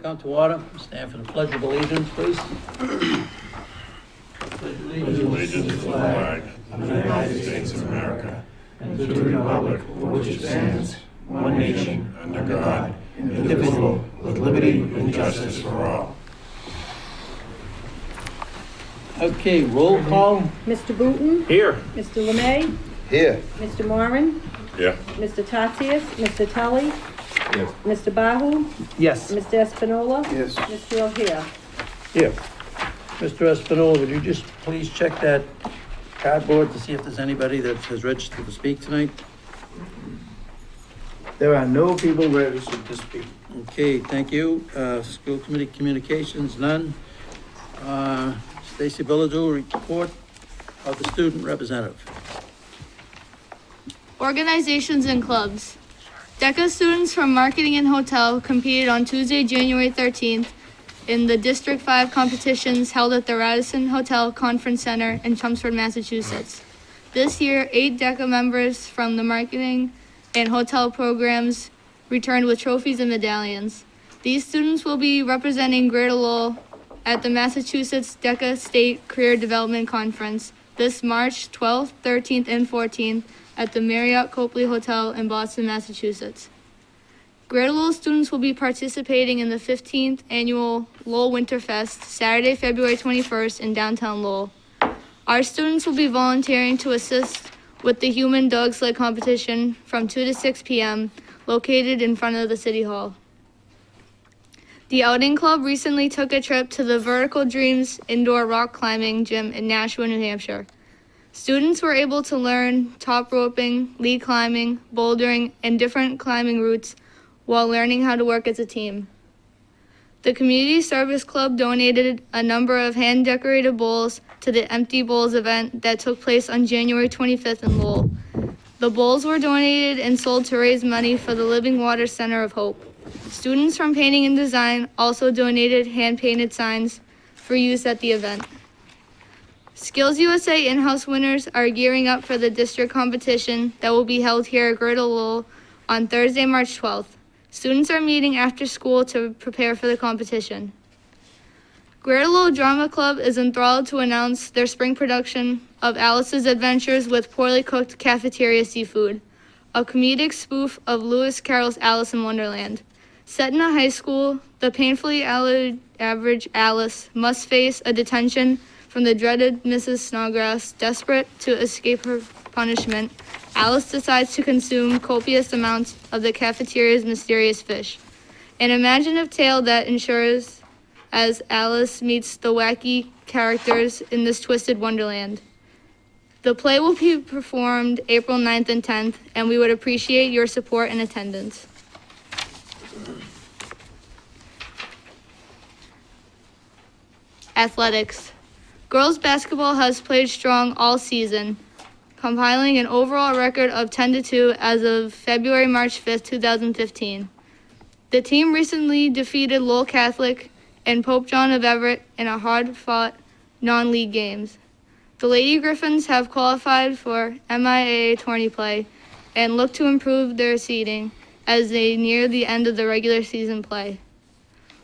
come to order. Stand for the Pledge of Allegiance, please. Pledge allegiance to the flag of the United States of America and to the republic for which it stands, one nation, under God, indivisible, with liberty and justice for all. Okay, roll call. Mr. Booton? Here. Mr. Lemay? Here. Mr. Moran? Yeah. Mr. Tatsias? Mr. Tully? Yes. Mr. Bahu? Yes. Mr. Espinola? Yes. Mr. O'Hare? Here. Mr. Espinola, would you just please check that cardboard to see if there's anybody that has registered to speak tonight? There are no people registered to speak. Okay, thank you. School committee communications, none. Stacy Bilodeau, report of the student representative. Organizations and clubs. DECA students from Marketing and Hotel competed on Tuesday, January 13th in the District 5 competitions held at the Radisson Hotel Conference Center in Chelmsford, Massachusetts. This year, 8 DECA members from the Marketing and Hotel programs returned with trophies and medallions. These students will be representing Greater Lowell at the Massachusetts DECA State Career Development Conference this March 12th, 13th, and 14th at the Marriott Copley Hotel in Boston, Massachusetts. Greater Lowell students will be participating in the 15th annual Lowell Winterfest, Saturday, February 21st in downtown Lowell. Our students will be volunteering to assist with the human dog sled competition from 2 to 6 p.m. located in front of the City Hall. The Outing Club recently took a trip to the Vertical Dreams indoor rock climbing gym in Nashua, New Hampshire. Students were able to learn top roping, lead climbing, bouldering, and different climbing routes while learning how to work as a team. The Community Service Club donated a number of hand-decorated bowls to the Empty Bowls event that took place on January 25th in Lowell. The bowls were donated and sold to raise money for the Living Water Center of Hope. Students from Painting and Design also donated hand-painted signs for use at the event. Skills USA in-house winners are gearing up for the district competition that will be held here at Greater Lowell on Thursday, March 12th. Students are meeting after school to prepare for the competition. Greater Lowell Drama Club is enthralled to announce their spring production of Alice's Adventures with Poorly Cooked Cafeteria Seafood, a comedic spoof of Lewis Carroll's Alice in Wonderland. Set in a high school, the painfully average Alice must face a detention from the dreaded Mrs. Snodgrass. Desperate to escape her punishment, Alice decides to consume copious amounts of the cafeteria's mysterious fish. An imaginative tale that ensures as Alice meets the wacky characters in this twisted wonderland. The play will be performed April 9th and 10th, and we would appreciate your support and attendance. Athletics. Girls basketball has played strong all season, compiling an overall record of 10-2 as of February, March 5th, 2015. The team recently defeated Lowell Catholic and Pope John of Everett in a hard-fought non-league games. The Lady Griffins have qualified for MIAA tourney play and look to improve their seeding as they near the end of the regular season play.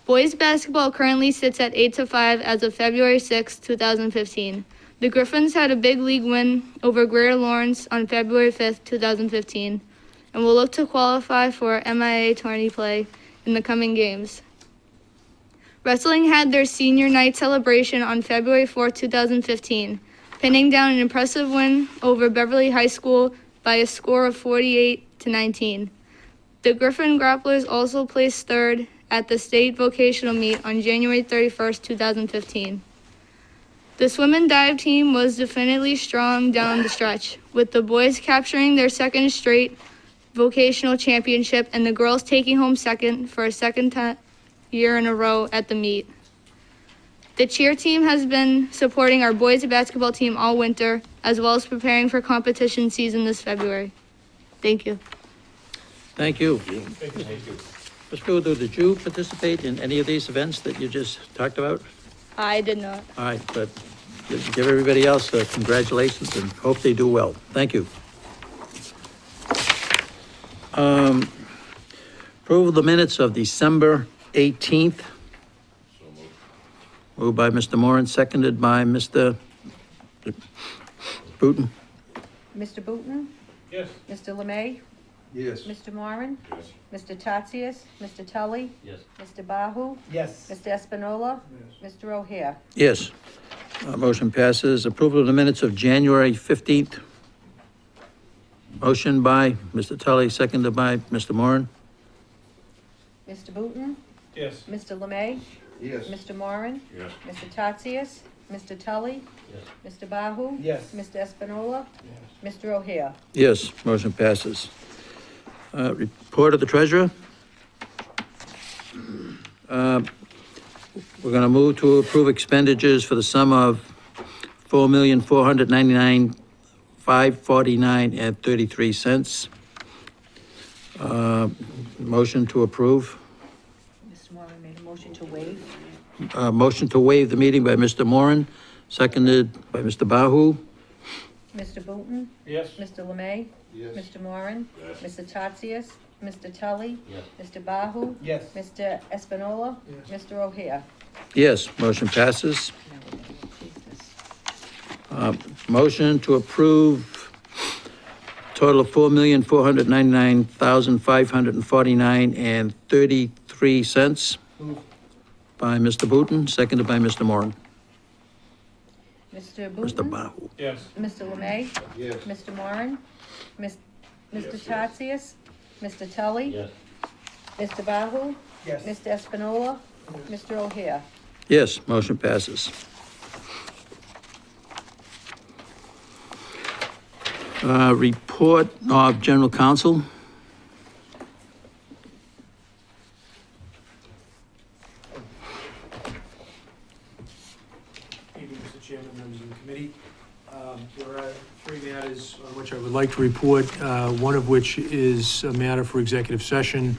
Boys basketball currently sits at 8-5 as of February 6, 2015. The Griffins had a big league win over Greater Lawrence on February 5, 2015, and will look to qualify for MIAA tourney play in the coming games. Wrestling had their senior night celebration on February 4, 2015, pinning down an impressive win over Beverly High School by a score of 48-19. The Griffin Grapplers also placed third at the state vocational meet on January 31, 2015. The swim and dive team was definitely strong down the stretch, with the boys capturing their second straight vocational championship and the girls taking home second for a second year in a row at the meet. The cheer team has been supporting our boys basketball team all winter, as well as preparing for competition season this February. Thank you. Thank you. Ms. Bilodeau, did you participate in any of these events that you just talked about? I did not. All right, but give everybody else congratulations and hope they do well. Thank you. Approval of the minutes of December 18th. Moved by Mr. Moran, seconded by Mr. Booton. Mr. Booton? Yes. Mr. Lemay? Yes. Mr. Moran? Yes. Mr. Tatsias? Mr. Tully? Yes. Mr. Bahu? Yes. Mr. Espinola? Mr. O'Hare? Yes. Motion passes. Approval of the minutes of January 15th. Motion by Mr. Tully, seconded by Mr. Moran. Mr. Booton? Yes. Mr. Lemay? Yes. Mr. Moran? Yes. Mr. Tatsias? Mr. Tully? Yes. Mr. Bahu? Yes. Mr. Espinola? Mr. O'Hare? Yes, motion passes. Report of the treasurer. We're gonna move to approve expenditures for the sum of $4,499,549.33. Motion to approve. Mr. Moran made a motion to waive. Motion to waive the meeting by Mr. Moran, seconded by Mr. Bahu. Mr. Booton? Yes. Mr. Lemay? Yes. Mr. Moran? Yes. Mr. Tatsias? Mr. Tully? Yes. Mr. Bahu? Yes. Mr. Espinola? Mr. O'Hare? Yes, motion passes. Now we're gonna approve this. Motion to approve total of $4,499,549.33 by Mr. Booton, seconded by Mr. Moran. Mr. Mr. Booton? Bahu. Yes. Mr. Lemay? Yes. Mr. Moran? Mr. Yes, yes. Tatsias? Mr. Tully? Yes. Mr. Bahu? Yes. Mr. Espinola? Mr. O'Hare? Yes, motion passes. Report of general counsel. Thank you, Mr. Chairman, members of the committee. There are three matters on which I would like to report, one of which is a matter for executive session,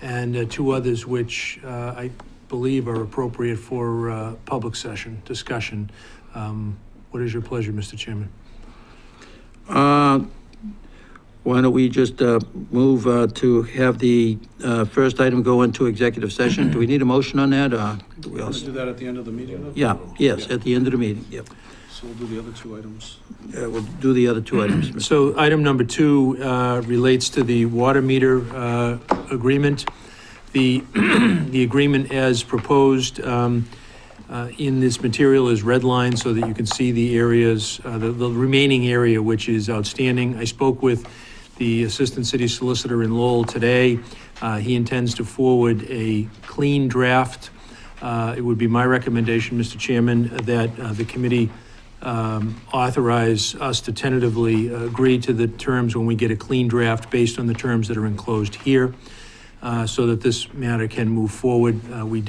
and two others which I believe are appropriate for public session discussion. What is your pleasure, Mr. Chairman? Why don't we just move to have the first item go into executive session? Do we need a motion on that, or do we Let's also? do that at the end of the meeting, though? Yeah, yes, at the end of the meeting, yep. So we'll do the other two items. We'll do the other two items. Mr. So item number two relates to the water meter agreement. The, the agreement as proposed in this material is redlined so that you can see the areas, the remaining area which is outstanding. I spoke with the Assistant City Solicitor in Lowell today. He intends to forward a clean draft. It would be my recommendation, Mr. Chairman, that the committee authorize us to tentatively agree to the terms when we get a clean draft based on the terms that are enclosed here, so that this matter can move forward. We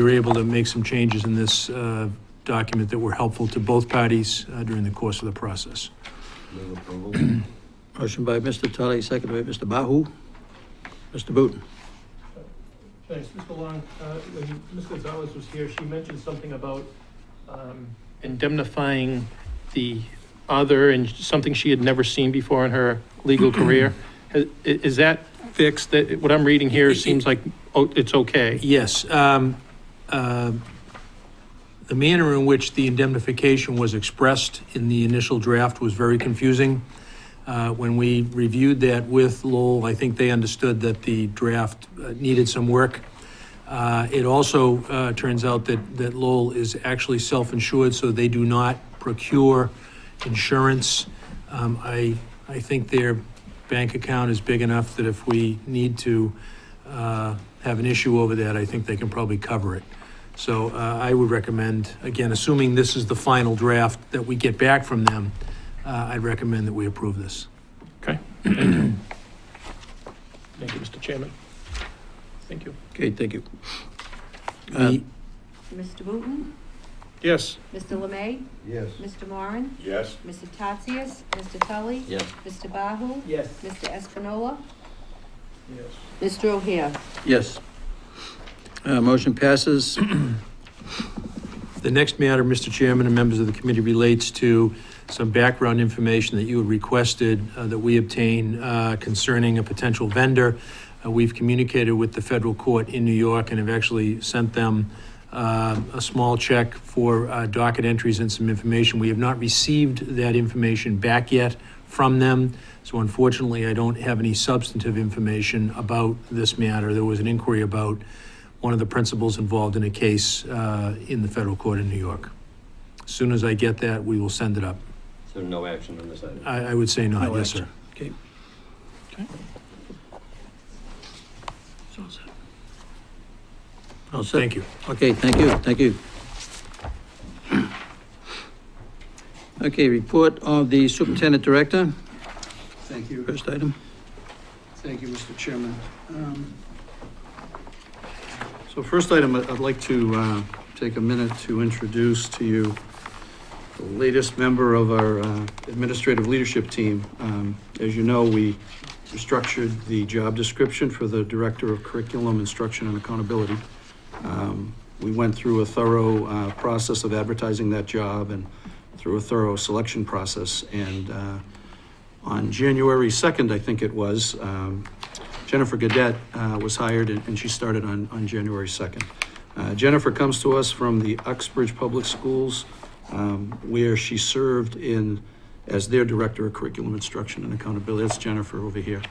were able to make some changes in this document that were helpful to both parties during the course of the process. Move approval. Motion by Mr. Tully, seconded by Mr. Bahu. Mr. Booton. Thanks, Mr. Long. When Ms. Gonzalez was here, she mentioned something about indemnifying the other and something she had never seen before in her legal career. Is that fixed? That what I'm reading here seems like it's okay. Yes. The manner in which the indemnification was expressed in the initial draft was very confusing. When we reviewed that with Lowell, I think they understood that the draft needed some work. It also turns out that Lowell is actually self-insured, so they do not procure insurance. I think their bank account is big enough that if we need to have an issue over that, I think they can probably cover it. So I would recommend, again, assuming this is the final draft that we get back from them, I'd recommend that we approve this. Okay, thank you. Thank you, Mr. Chairman. Thank you. Okay, thank you. The- Mr. Booton? Yes. Mr. Lemay? Yes. Mr. Moran? Yes. Mr. Tatsias? Mr. Tully? Yes. Mr. Bahu? Yes. Mr. Espinola? Yes. Mr. O'Hare? Yes. Motion passes. The next matter, Mr. Chairman and members of the committee, relates to some background information that you had requested that we obtain concerning a potential vendor. We've communicated with the federal court in New York and have actually sent them a small check for docket entries and some information. We have not received that information back yet from them, so unfortunately, I don't have any substantive information about this matter. There was an inquiry about one of the principals involved in a case in the federal court in New York. As soon as I get that, we will send it up. So no action on this item? I would say not, No yes, sir. action. Okay. All set? Thank you. Okay, thank you. Okay, report of the superintendent director, Thank you. first item. Thank you, Mr. Chairman. So first item, I'd like to take a minute to introduce to you the latest member of our administrative leadership team. As you know, we restructured the job description for the Director of Curriculum, Instruction, and Accountability. We went through a thorough process of advertising that job and through a thorough selection process. And on January 2nd, I think it was, Jennifer Gadet was hired, and she started on January 2nd. Jennifer comes to us from the Uxbridge Public Schools, where she served as their Director of Curriculum Instruction and Accountability. That's Jennifer over here.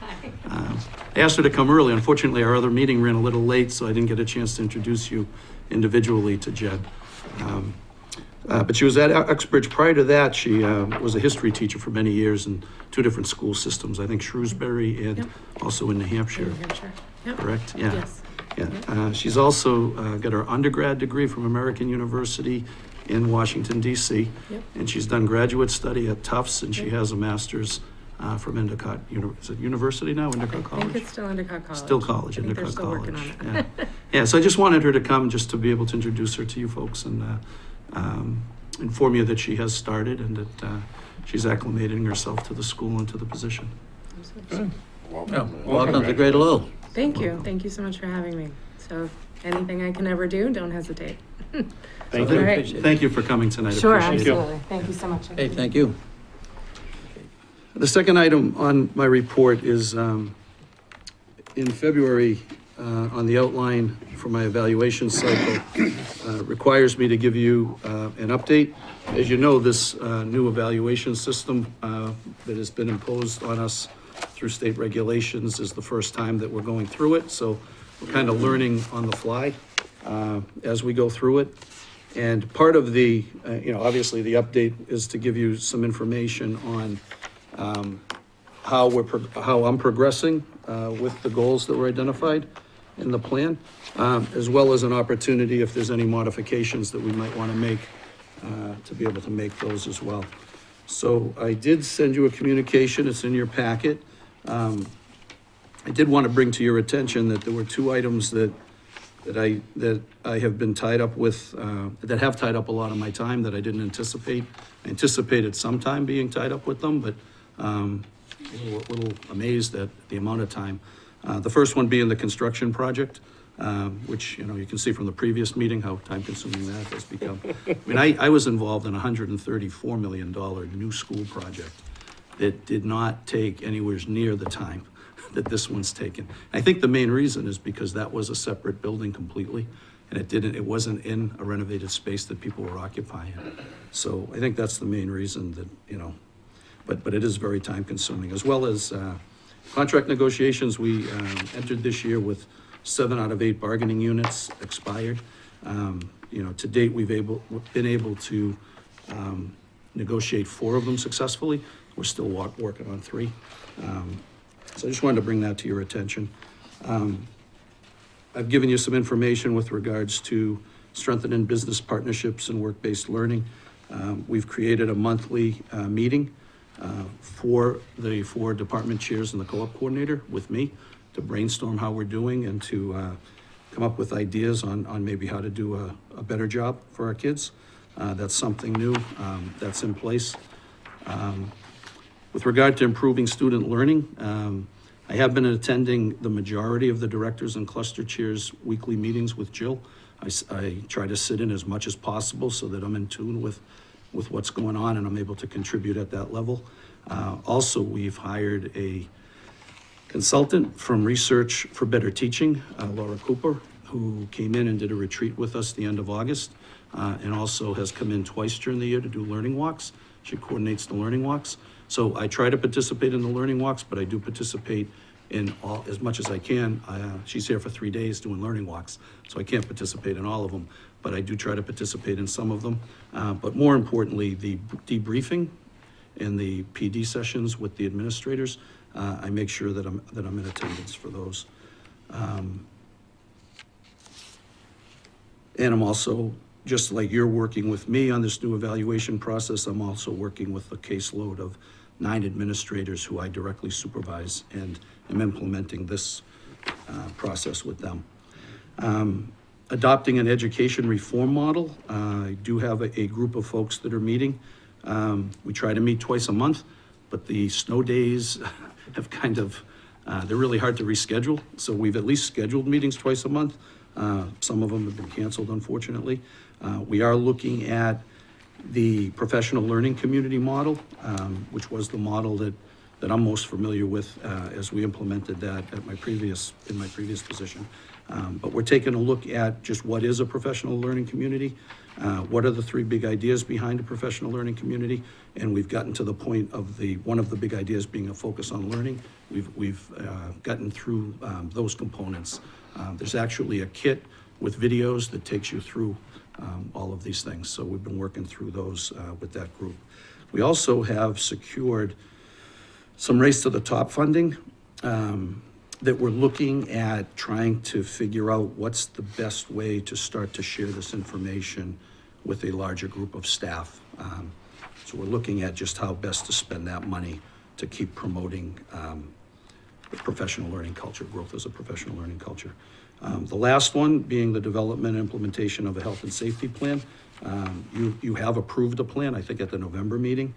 I asked her to come early. Unfortunately, our other meeting ran a little late, so I didn't get a chance to introduce you individually to Jed. But she was at Uxbridge. Prior to that, she was a history teacher for many years in 2 different school systems, I think Shrewsbury and also in New Hampshire. New Hampshire. Yep. Correct? Yeah. Yes. Yeah. She's also got her undergrad degree from American University in Washington, D.C. Yep. And she's done graduate study at Tufts, and she Yep. has a master's from Endicott. Is it university now, Endicott I College? think it's still Endicott College. Still college, I think they're Endicott still College. working on it. Yeah. Yeah, so I just wanted her to come just to be able to introduce her to you folks and inform you that she has started and that she's acclimating herself to the school and to the position. Welcome to Greater Lowell. Thank you. Thank you so much for having me. So anything I can ever do, don't hesitate. Thank So you. All right. Thank you for coming tonight. I Sure, appreciate it. absolutely. Thank you so much. Hey, thank you. The second item on my report is in February, on the outline for my evaluation cycle, requires me to give you an update. As you know, this new evaluation system that has been imposed on us through state regulations is the first time that we're going through it. So we're kind of learning on the fly as we go through it. And part of the, obviously the update is to give you some information on how I'm progressing with the goals that were identified in the plan, as well as an opportunity if there's any modifications that we might want to make to be able to make those as well. So I did send you a communication, it's in your packet. I did want to bring to your attention that there were 2 items that I have been tied up with, that have tied up a lot of my time that I didn't anticipate. I anticipated some time being tied up with them, but a little amazed at the amount of time. The first one being the construction project, which, you can see from the previous meeting how time-consuming that has become. I mean, I was involved in a $134 million new school project that did not take anywhere near the time that this one's taken. I think the main reason is because that was a separate building completely, and it wasn't in a renovated space that people were occupying. So I think that's the main reason that, but it is very time-consuming, as well as contract negotiations. We entered this year with 7 out of 8 bargaining units expired. To date, we've been able to negotiate 4 of them successfully. We're still working on 3. So I just wanted to bring that to your attention. I've given you some information with regards to strengthening business partnerships and work-based learning. We've created a monthly meeting for the 4 department chairs and the co-op coordinator with me to brainstorm how we're doing and to come up with ideas on maybe how to do a better job for our kids. That's something new that's in place. With regard to improving student learning, I have been attending the majority of the directors and cluster chairs' weekly meetings with Jill. I try to sit in as much as possible so that I'm in tune with what's going on and I'm able to contribute at that level. Also, we've hired a consultant from Research for Better Teaching, Laura Cooper, who came in and did a retreat with us the end of August, and also has come in twice during the year to do learning walks. She coordinates the learning walks. So I try to participate in the learning walks, but I do participate in all, as much as I can. She's here for 3 days doing learning walks, so I can't participate in all of them, but I do try to participate in some of them. But more importantly, the debriefing and the PD sessions with the administrators, I make sure that I'm in attendance for those. And I'm also, just like you're working with me on this new evaluation process, I'm also working with a caseload of 9 administrators who I directly supervise and am implementing this process with them. Adopting an education reform model. I do have a group of folks that are meeting. We try to meet twice a month, but the snow days have kind of, they're really hard to reschedule. So we've at least scheduled meetings twice a month. Some of them have been canceled, unfortunately. We are looking at the professional learning community model, which was the model that I'm most familiar with as we implemented that in my previous position. But we're taking a look at just what is a professional learning community, what are the 3 big ideas behind a professional learning community, and we've gotten to the point of one of the big ideas being a focus on learning. We've gotten through those components. There's actually a kit with videos that takes you through all of these things. So we've been working through those with that group. We also have secured some Race to the Top funding that we're looking at trying to figure out what's the best way to start to share this information with a larger group of staff. So we're looking at just how best to spend that money to keep promoting the professional learning culture, growth as a professional learning culture. The last one being the development and implementation of a health and safety plan. You have approved a plan, I think, at the November meeting.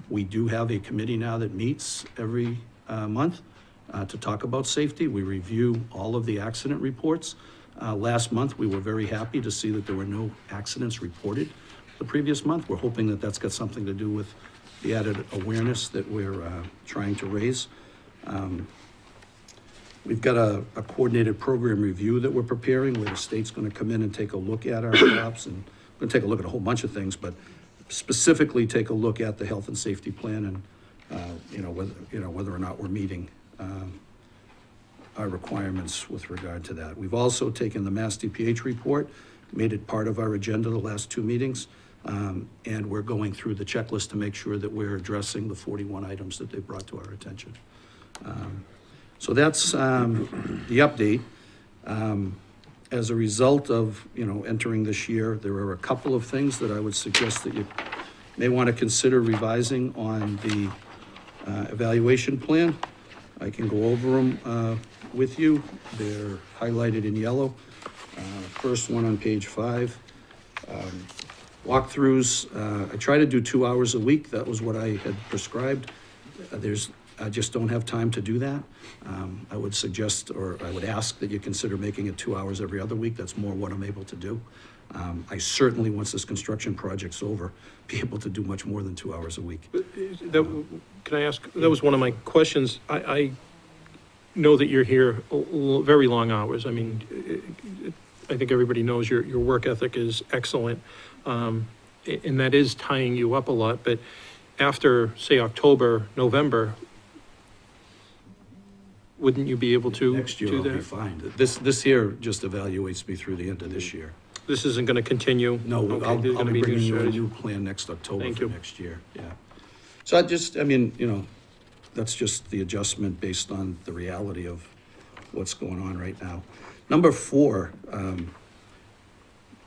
We do have a committee now that meets every month to talk about safety. We review all of the accident reports. Last month, we were very happy to see that there were no accidents reported the previous month. We're hoping that that's got something to do with the added awareness that we're trying to raise. We've got a coordinated program review that we're preparing where the state's going to come in and take a look at our stops, and we're going to take a look at a whole bunch of things, but specifically take a look at the health and safety plan and whether or not we're meeting our requirements with regard to that. We've also taken the Mass DPH report, made it part of our agenda the last 2 meetings, and we're going through the checklist to make sure that we're addressing the 41 items that they brought to our attention. So that's the update. As a result of, entering this year, there are a couple of things that I would suggest that you may want to consider revising on the evaluation plan. I can go over them with you. They're highlighted in yellow. First one on page 5. Walkthroughs, I try to do 2 hours a week. That was what I had prescribed. I just don't have time to do that. I would suggest, or I would ask that you consider making it 2 hours every other week. That's more what I'm able to do. I certainly, once this construction project's over, be able to do much more than 2 hours a week. Can I ask, that was one of my questions. I know that you're here very long hours. I mean, I think everybody knows your work ethic is excellent. And that is tying you up a lot, but after, say, October, November, wouldn't you be able to do that? Next year I'll be fine. This here just evaluates me through the end of this year. This isn't going to continue? No, Okay, I'll there's gonna be new bringing you a strategy. new plan next October Thank for you. next year, yeah. So that's just the adjustment based on the reality of what's going on right now. Number 4,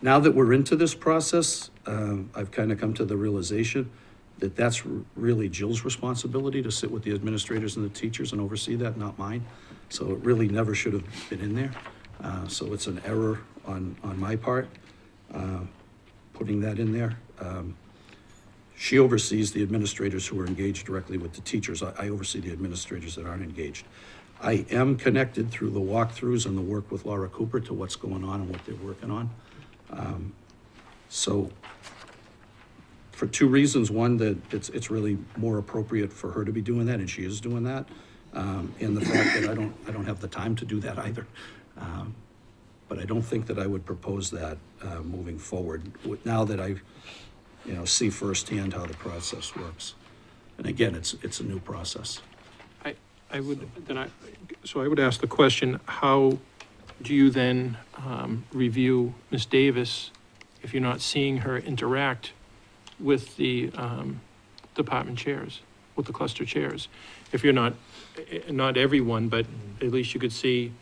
now that we're into this process, I've kind of come to the realization that that's really Jill's responsibility to sit with the administrators and the teachers and oversee that, not mine. So it really never should have been in there. So it's an error on my part, putting that in there. She oversees the administrators who are engaged directly with the teachers. I oversee the administrators that aren't engaged. I am connected through the walkthroughs and the work with Laura Cooper to what's going on and what they're working on. So for 2 reasons. One, that it's really more appropriate for her to be doing that, and she is doing that. and the fact that I don't have the time to do that either. But I don't think that I would propose that moving forward, now that I, see firsthand how the process works. And again, it's a new process. I would, so I would ask the question, how do you then review Ms. Davis if you're not seeing her interact with the department chairs, with the cluster chairs? If you're not everyone, but at least you could see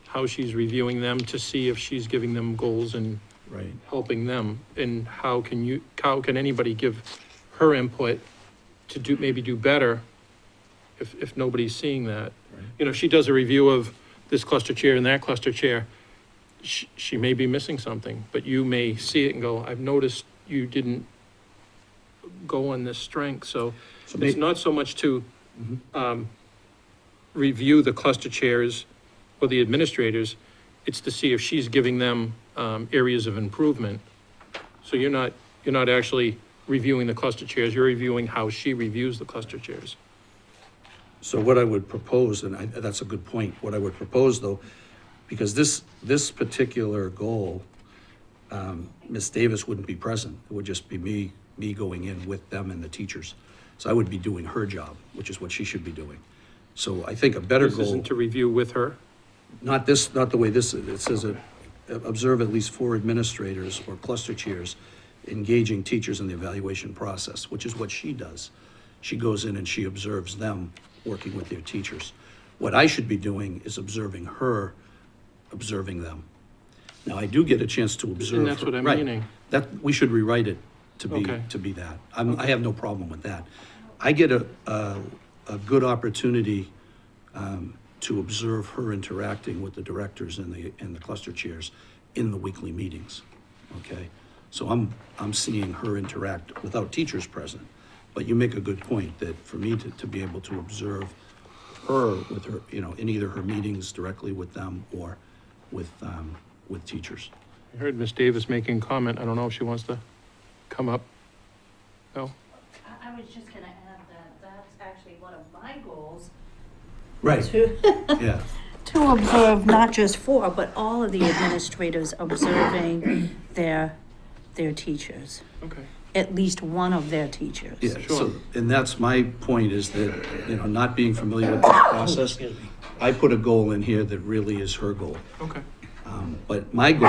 how she's reviewing them to see if she's giving them goals and Right. helping them, and how can anybody give her input to maybe do better if nobody's seeing that? Right. If she does a review of this cluster chair and that cluster chair, she may be missing something, but you may see it and go, I've noticed you didn't go on this strength, so it's not so much to review the cluster chairs or the administrators, it's to see if she's giving them areas of improvement. So you're not actually reviewing the cluster chairs, you're reviewing how she reviews the cluster chairs. So what I would propose, and that's a good point, what I would propose though, because this particular goal, Ms. Davis wouldn't be present. It would just be me going in with them and the teachers. So I would be doing her job, which is what she should be doing. So I think a better This goal, isn't to review with her? not the way this is. It says, observe at least 4 administrators or cluster chairs engaging teachers in the evaluation process, which is what she does. She goes in and she observes them working with their teachers. What I should be doing is observing her, observing them. Now, I do get a chance to observe And that's her. what I'm Right. meaning. That, we should rewrite it to be, Okay. to be that. I have no problem with that. I get a good opportunity to observe her interacting with the directors and the cluster chairs in the weekly meetings, okay? So I'm seeing her interact without teachers present. But you make a good point that for me to be able to observe her with her, in either her meetings directly with them or with teachers. I heard Ms. Davis making a comment, I don't know if she wants to come up. No? I was just gonna add that that's actually one of my goals. Right. To, Yeah, to observe not just 4, but all of the administrators observing their teachers, Okay. at least one of their teachers. yeah, Sure. so, and that's my point is that, not being familiar with the process, I put a goal in here that really is her goal. Okay. But my goal,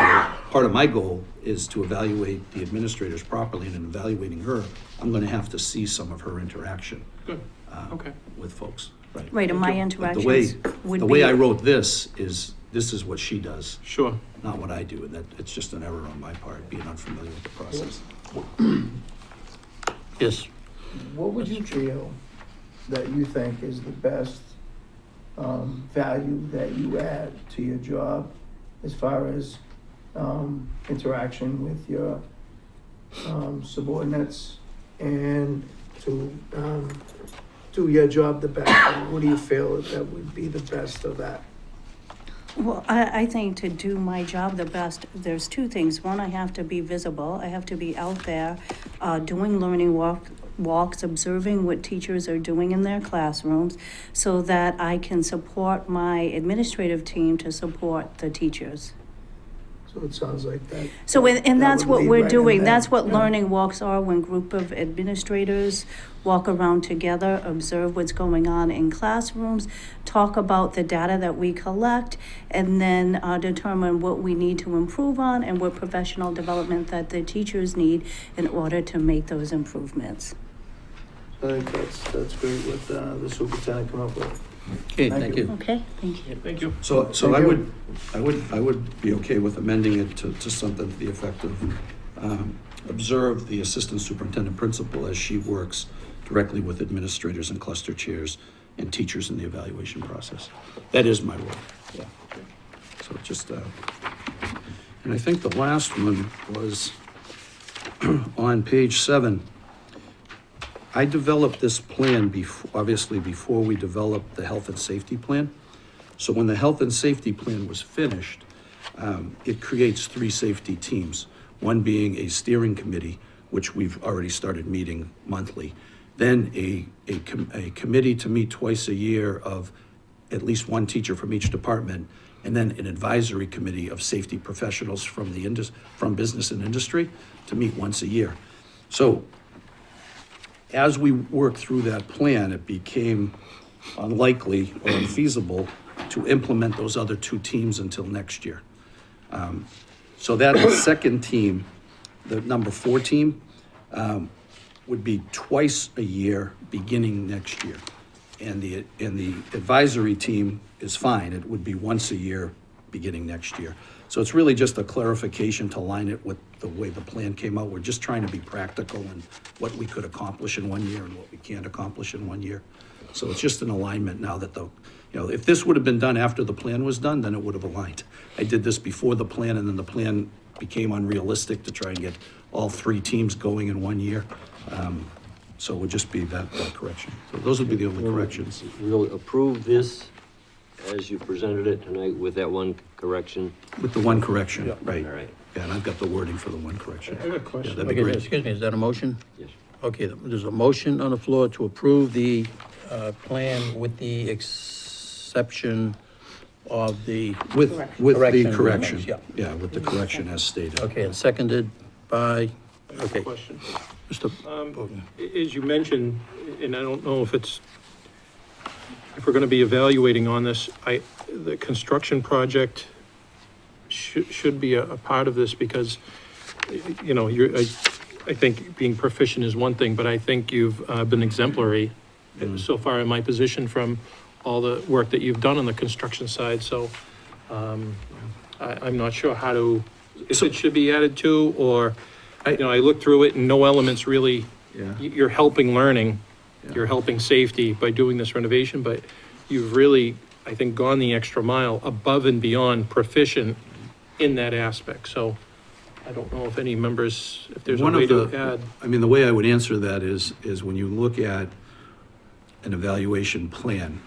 part of my goal is to evaluate the administrators properly, and in evaluating her, I'm gonna have to see some of her interaction Good. Okay. with folks. Right. Right, and my But interactions would be. the way I wrote this is what she does, Sure. not what I do, and that, it's just an error on my part, being unfamiliar with the process. Yes. What would you feel that you think is the best value that you add to your job as far as interaction with your subordinates and to do your job the best? What do you feel that would be the best of that? Well, I think to do my job the best, there's 2 things. One, I have to be visible. I have to be out there doing learning walks, observing what teachers are doing in their classrooms so that I can support my administrative team to support the teachers. So it sounds like that. So, and that that's would what lead we're right in doing. there. That's what Yeah. learning walks are, when group of administrators walk around together, observe what's going on in classrooms, talk about the data that we collect, and then determine what we need to improve on and what professional development that the teachers need in order to make those improvements. I think that's great what the superintendent come up with. Okay, Thank thank you. you. Okay, thank you. Thank you. So Thank I you. would be okay with amending it to something to the effect of, observe the assistant superintendent principal as she works directly with administrators and cluster chairs and teachers in the evaluation process. That is my role, yeah. So just, and I think the last one was on page 7. I developed this plan obviously before we developed the health and safety plan. So when the health and safety plan was finished, it creates 3 safety teams. One being a steering committee, which we've already started meeting monthly, then a committee to meet twice a year of at least one teacher from each department, and then an advisory committee of safety professionals from from business and industry to meet once a year. So as we worked through that plan, it became unlikely or unfeasible to implement those other two teams until next year. So that second team, the number 4 team, would be twice a year beginning next year. And the advisory team is fine. It would be once a year beginning next year. So it's really just a clarification to line it with the way the plan came out. We're just trying to be practical in what we could accomplish in 1 year and what we can't accomplish in 1 year. So it's just an alignment now that if this would have been done after the plan was done, then it would have aligned. I did this before the plan, and then the plan became unrealistic to try and get all 3 teams going in 1 year. So it would just be that correction. So those would be the only corrections. We'll approve this as you presented it tonight with that one correction. With the one correction, Yeah. right. All right. Yeah, and I've got the wording for the one correction. I got a Yeah, question. that'd be great. Excuse me, is that a motion? Yes. Okay, there's a motion on the floor to approve the plan with the exception of the, With the Correction. correction. Yeah. Yeah, with the correction as stated. okay, and seconded by, okay, Question. Mr. As you mentioned, and I don't know if we're gonna be evaluating on this, the construction project should be a part of this because, you know, I think being proficient is one thing, but I think you've been exemplary so far in my position from all the work that you've done on the construction side, so I'm not sure if it should be added to, or, you know, I looked through it and no elements really, Yeah. you're helping learning, Yeah. you're helping safety by doing this renovation, but you've really, I think, gone the extra mile above and beyond proficient in that aspect, so I don't know if any members, if there's a One way of to the- add. I mean, the way I would answer that is when you look at an evaluation plan,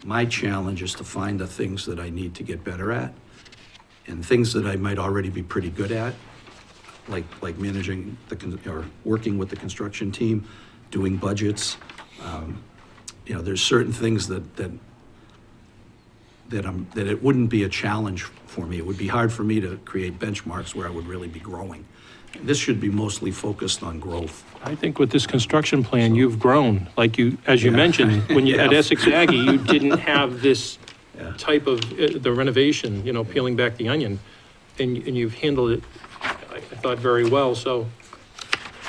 my challenge is to find the things that I need to get better at and things that I might already be pretty good at, like managing or working with the construction team, doing budgets. You know, there's certain things that it wouldn't be a challenge for me. It would be hard for me to create benchmarks where I would really be growing. This should be mostly focused on growth. I think with this construction plan, you've grown, like as you Yeah. mentioned, when you, at Yeah. Essex Aggie, you didn't have this Yeah. type of, the renovation, you know, peeling back the onion, and you've handled it, I thought, very well, so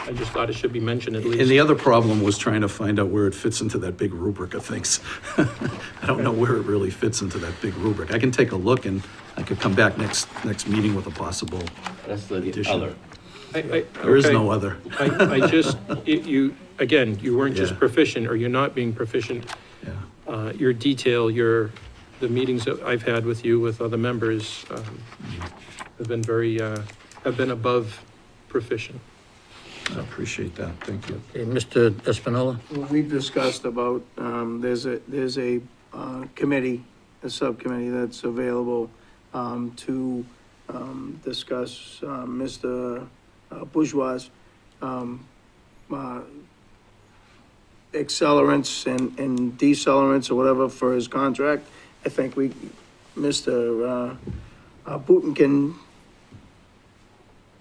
I just thought it should be mentioned at least. And the other problem was trying to find out where it fits into that big rubric of things. I don't know where it really fits into that big rubric. I can take a look and I could come back next meeting with a possible That's the addition. other. There is Okay. no other. I just, again, you weren't just Yeah. proficient, or you're not being proficient. Yeah. Your detail, the meetings that I've had with you, with other members, have been have been above proficient. I appreciate that. Thank you. Okay, Mr. Espinola? Well, we've discussed about, there's a committee, a subcommittee that's available to discuss Mr. Bourgeois' accelerants and decelerants or whatever for his contract. I think Mr. Booton can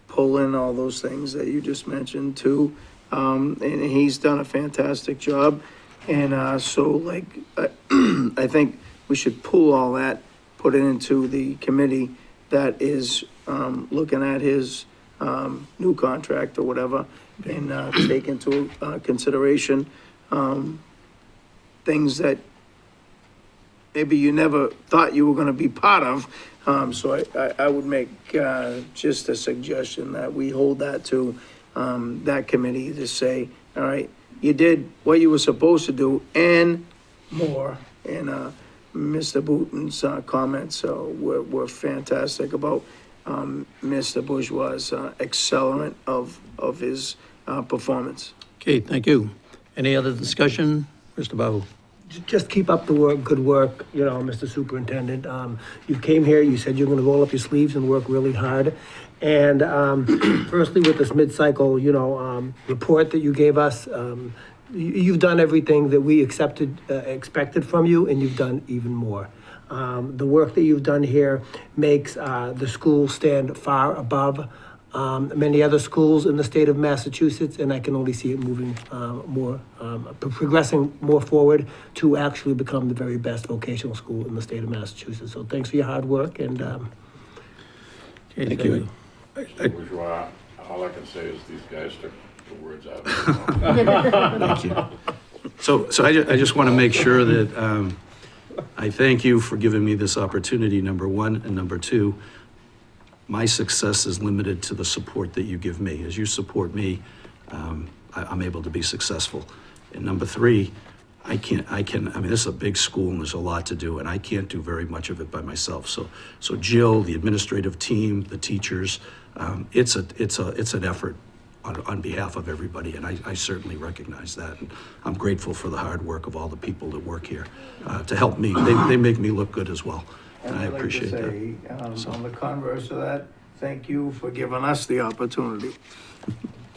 pull in all those things that you just mentioned too. And he's done a fantastic job. And so I think we should pull all that, put it into the committee that is looking at his new contract or whatever, and take into consideration things that maybe you never thought you were gonna be part of. So I would make just a suggestion that we hold that to that committee to say, all right, you did what you were supposed to do and more. And Mr. Booton's comments were fantastic about Mr. Bourgeois' accelerant of his performance. Okay, thank you. Any other discussion? Mr. Bahu? just keep up the work, good work, you know, Mr. Superintendent. You came here, you said you're gonna roll up your sleeves and work really hard. And, firstly, with this mid-cycle, you know, report that you gave us, you've done everything that we expected from you, and you've done even more. The work that you've done here makes, the school stand far above, many other schools in the state of Massachusetts, and I can only see it moving progressing more forward to actually become the very best vocational school in the state of Massachusetts. So thanks for your hard work, and Thank you. Bourgeois, all I can say is these guys took the words out of my mouth. Thank you. So I just want to make sure that I thank you for giving me this opportunity, number one, and number two, my success is limited to the support that you give me. As you support me, I'm able to be successful. And number three, I mean, this is a big school and there's a lot to do, and I can't do very much of it by myself. So Jill, the administrative team, the teachers, it's an effort on behalf of everybody, and I certainly recognize that. And I'm grateful for the hard work of all the people that work here to help me. They make me look good as well, and I appreciate that. On the converse of that, thank you for giving us the opportunity.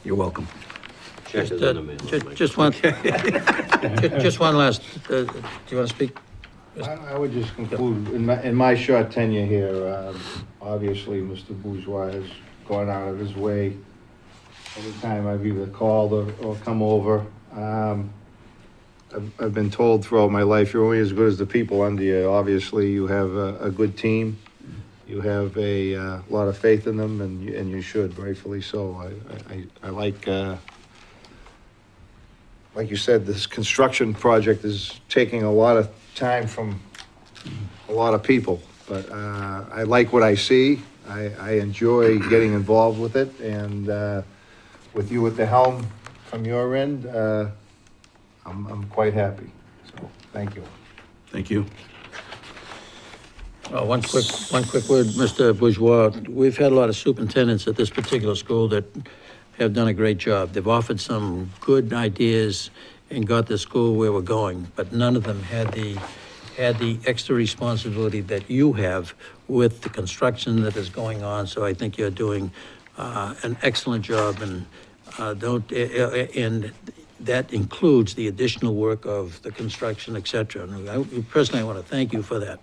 You're welcome. Just one, just one last, do you want to speak? I would just conclude, in my short tenure here, obviously, Mr. Bourgeois has gone out of his way every time I've either called or come over. I've been told throughout my life, you're only as good as the people under you. Obviously, you have a good team. You have a lot of faith in them, and you should, rightfully so. I like you said, this construction project is taking a lot of time from a lot of people, but I like what I see. I enjoy getting involved with it, and with you at the helm from your end, I'm quite happy. So, thank you. Thank you. One quick word, Mr. Bourgeois. We've had a lot of superintendents at this particular school that have done a great job. They've offered some good ideas and got the school where we're going, but none of them had the extra responsibility that you have with the construction that is going on. So I think you're doing an excellent job, and and that includes the additional work of the construction, et cetera. And personally, I want to thank you for that.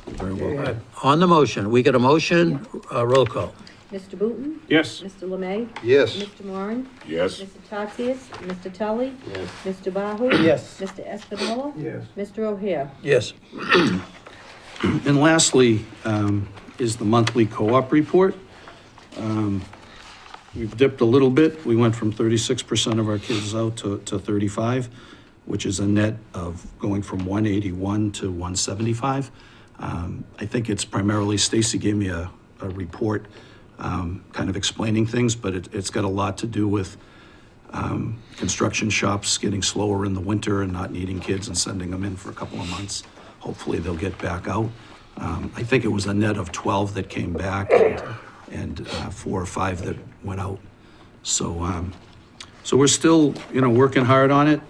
Very well. On the motion, we got a motion, roll call. Mr. Booton? Yes. Mr. Lemay? Yes. Mr. Moran? Yes. Mr. Tatsias? Mr. Tully? Yes. Mr. Bahu? yes. Mr. Espinola? Yes. Mr. O'Hare? Yes. And lastly, is the monthly co-op report. We've dipped a little bit. We went from 36% of our kids out to 35, which is a net of going from 181 to 175. I think it's primarily, Stacy gave me a report kind of explaining things, but it's got a lot to do with construction shops getting slower in the winter and not needing kids and sending them in for a couple of months. Hopefully they'll get back out. I think it was a net of 12 that came back and 4 or 5 that went out. So we're still, working hard on it.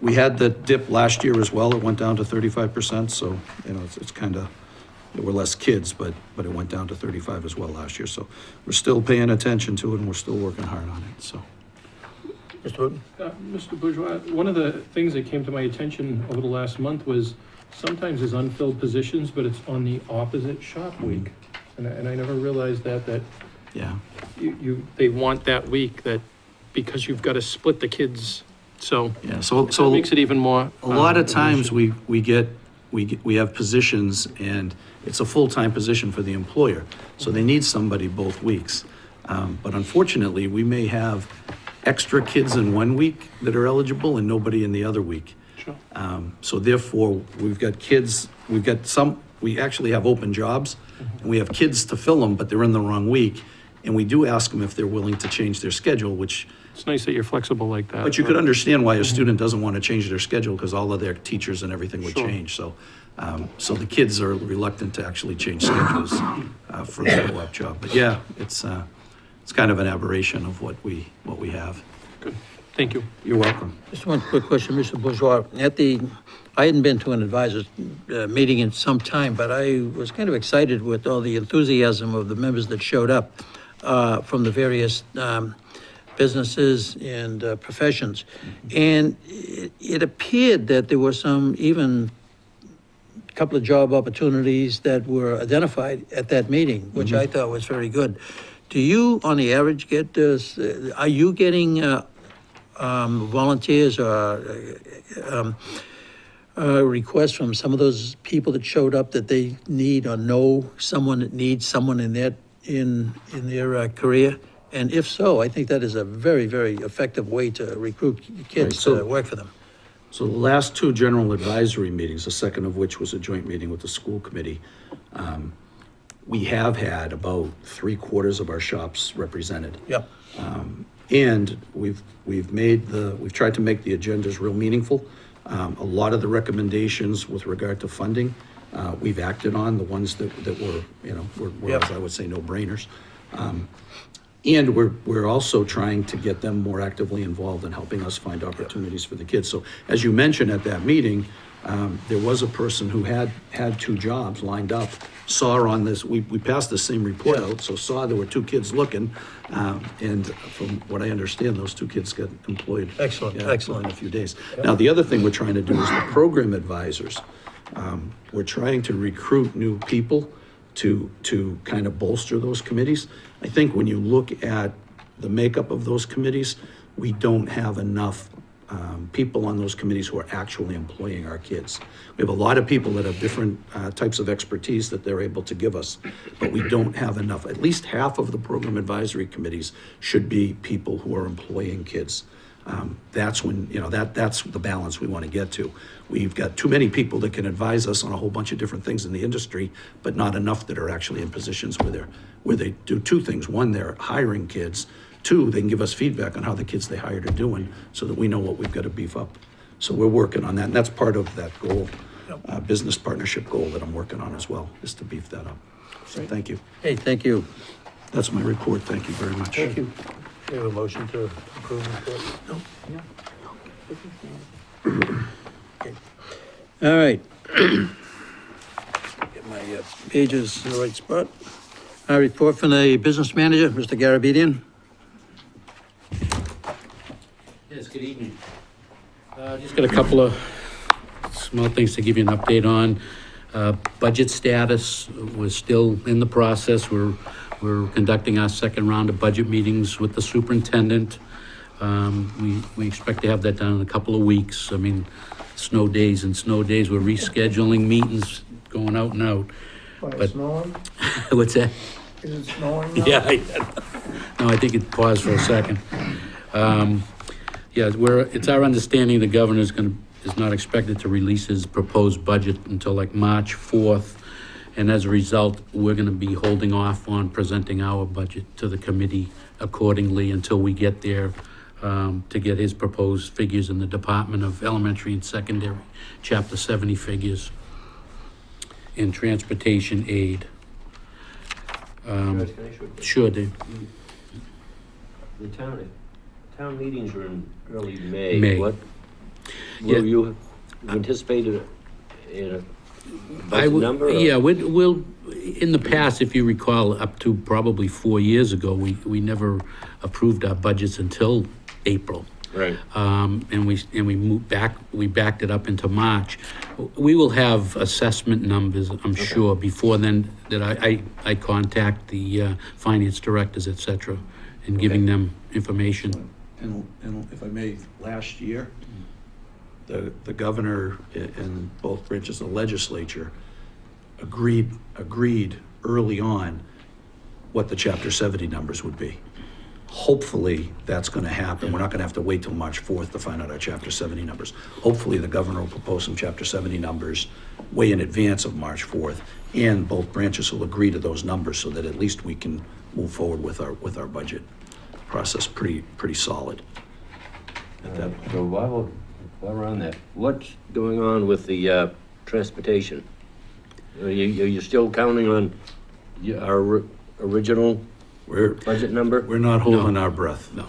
We had the dip last year as well. It went down to 35%. So, it's kind of, there were less kids, but it went down to 35 as well last year. So we're still paying attention to it, and we're still working hard on it. So. Mr. Wooten? Mr. Bourgeois, one of the things that came to my attention over the last month was sometimes there's unfilled positions, but it's on the opposite shop week. And I never realized that Yeah. they want that week, that because you've got to split the kids. So Yeah. So that makes it even more. A lot of times we have positions, and it's a full-time position for the employer, so they need somebody both weeks. But unfortunately, we may have extra kids in one week that are eligible and nobody in the other week. Sure. So therefore, we've got kids, we actually have open jobs, and we have kids to fill them, but they're in the wrong week. And we do ask them if they're willing to change their schedule, which. It's nice that you're flexible like that. But you could understand why a student doesn't want to change their schedule, because all of their teachers and everything would Sure. change. So the kids are reluctant to actually change schedules for the co-op job. But yeah, it's kind of an aberration of what we have. Good. Thank you. You're welcome. Just one quick question, Mr. Bourgeois. I hadn't been to an advisors meeting in some time, but I was kind of excited with all the enthusiasm of the members that showed up from the various businesses and professions. And it appeared that there were some even couple of job opportunities that were identified at that meeting, which I thought was very good. Do you, on the average, get this, are you getting volunteers or requests from some of those people that showed up that they need or know someone that needs someone in their career? And if so, I think that is a very, very effective way to recruit kids Right, so- to work for them. So the last two general advisory meetings, the second of which was a joint meeting with the school committee, we have had about 3/4 of our shops represented. Yep. And we've tried to make the agendas real meaningful. A lot of the recommendations with regard to funding, we've acted on, the ones that were, Yep. as I would say, no-brainers. And we're also trying to get them more actively involved in helping us find opportunities for the kids. So as you mentioned at that meeting, there was a person who had 2 jobs lined up, saw on this, we passed the same report out, so saw there were 2 kids looking, and from what I understand, those 2 kids got employed. Excellent, yeah, excellent. In a few days. Now, the other thing we're trying to do is the program advisors. We're trying to recruit new people to kind of bolster those committees. I think when you look at the makeup of those committees, we don't have enough people on those committees who are actually employing our kids. We have a lot of people that have different types of expertise that they're able to give us, but we don't have enough. At least half of the program advisory committees should be people who are employing kids. That's when, that's the balance we want to get to. We've got too many people that can advise us on a whole bunch of different things in the industry, but not enough that are actually in positions where they do 2 things. One, they're hiring kids. 2, they can give us feedback on how the kids they hired are doing so that we know what we've got to beef up. So we're working on that, and that's part of that goal, business partnership goal that I'm working on as well, is to beef that up. So thank you. Hey, thank you. That's my report. Thank you very much. Thank you. We have a motion to approve the report? No. Okay. All right. Get my pages in the right spot. Our report from the business manager, Mr. Garabedian. Yes, good evening. Just got a couple of small things to give you an update on. Budget status, we're still in the process. We're conducting our second round of budget meetings with the superintendent. We expect to have that done in a couple of weeks. I mean, snow days, we're rescheduling meetings, going out and out. But snowing? What's that? Is it snowing now? Yeah, no, I think it paused for a second. Yeah, it's our understanding the governor is not expected to release his proposed budget until like March 4th. And as a result, we're gonna be holding off on presenting our budget to the committee accordingly until we get there, to get his proposed figures in the Department of Elementary and Secondary, Chapter 70 figures in transportation aid. Sure, Dave. The town meetings are in early May. May. What Yeah. will you anticipate a budget number? Or? Yeah, we'll, in the past, if you recall, up to probably 4 years ago, we never approved our budgets until April. Right. And we moved back, we backed it up into March. We will have assessment numbers, I'm sure, before then, that I contact the finance directors, et cetera, and giving them information. And if I may, last year, the governor and both branches of the legislature agreed early on what the Chapter 70 numbers would be. Hopefully, that's going to happen. We're not going to have to wait till March 4th to find out our Chapter 70 numbers. Hopefully, the governor will propose some Chapter 70 numbers way in advance of March 4th, and both branches will agree to those numbers so that at least we can move forward with our budget process pretty solid. At that point. So while we're on that, what's going on with the transportation? Are you still counting on our original budget number? We're not holding our breath. No.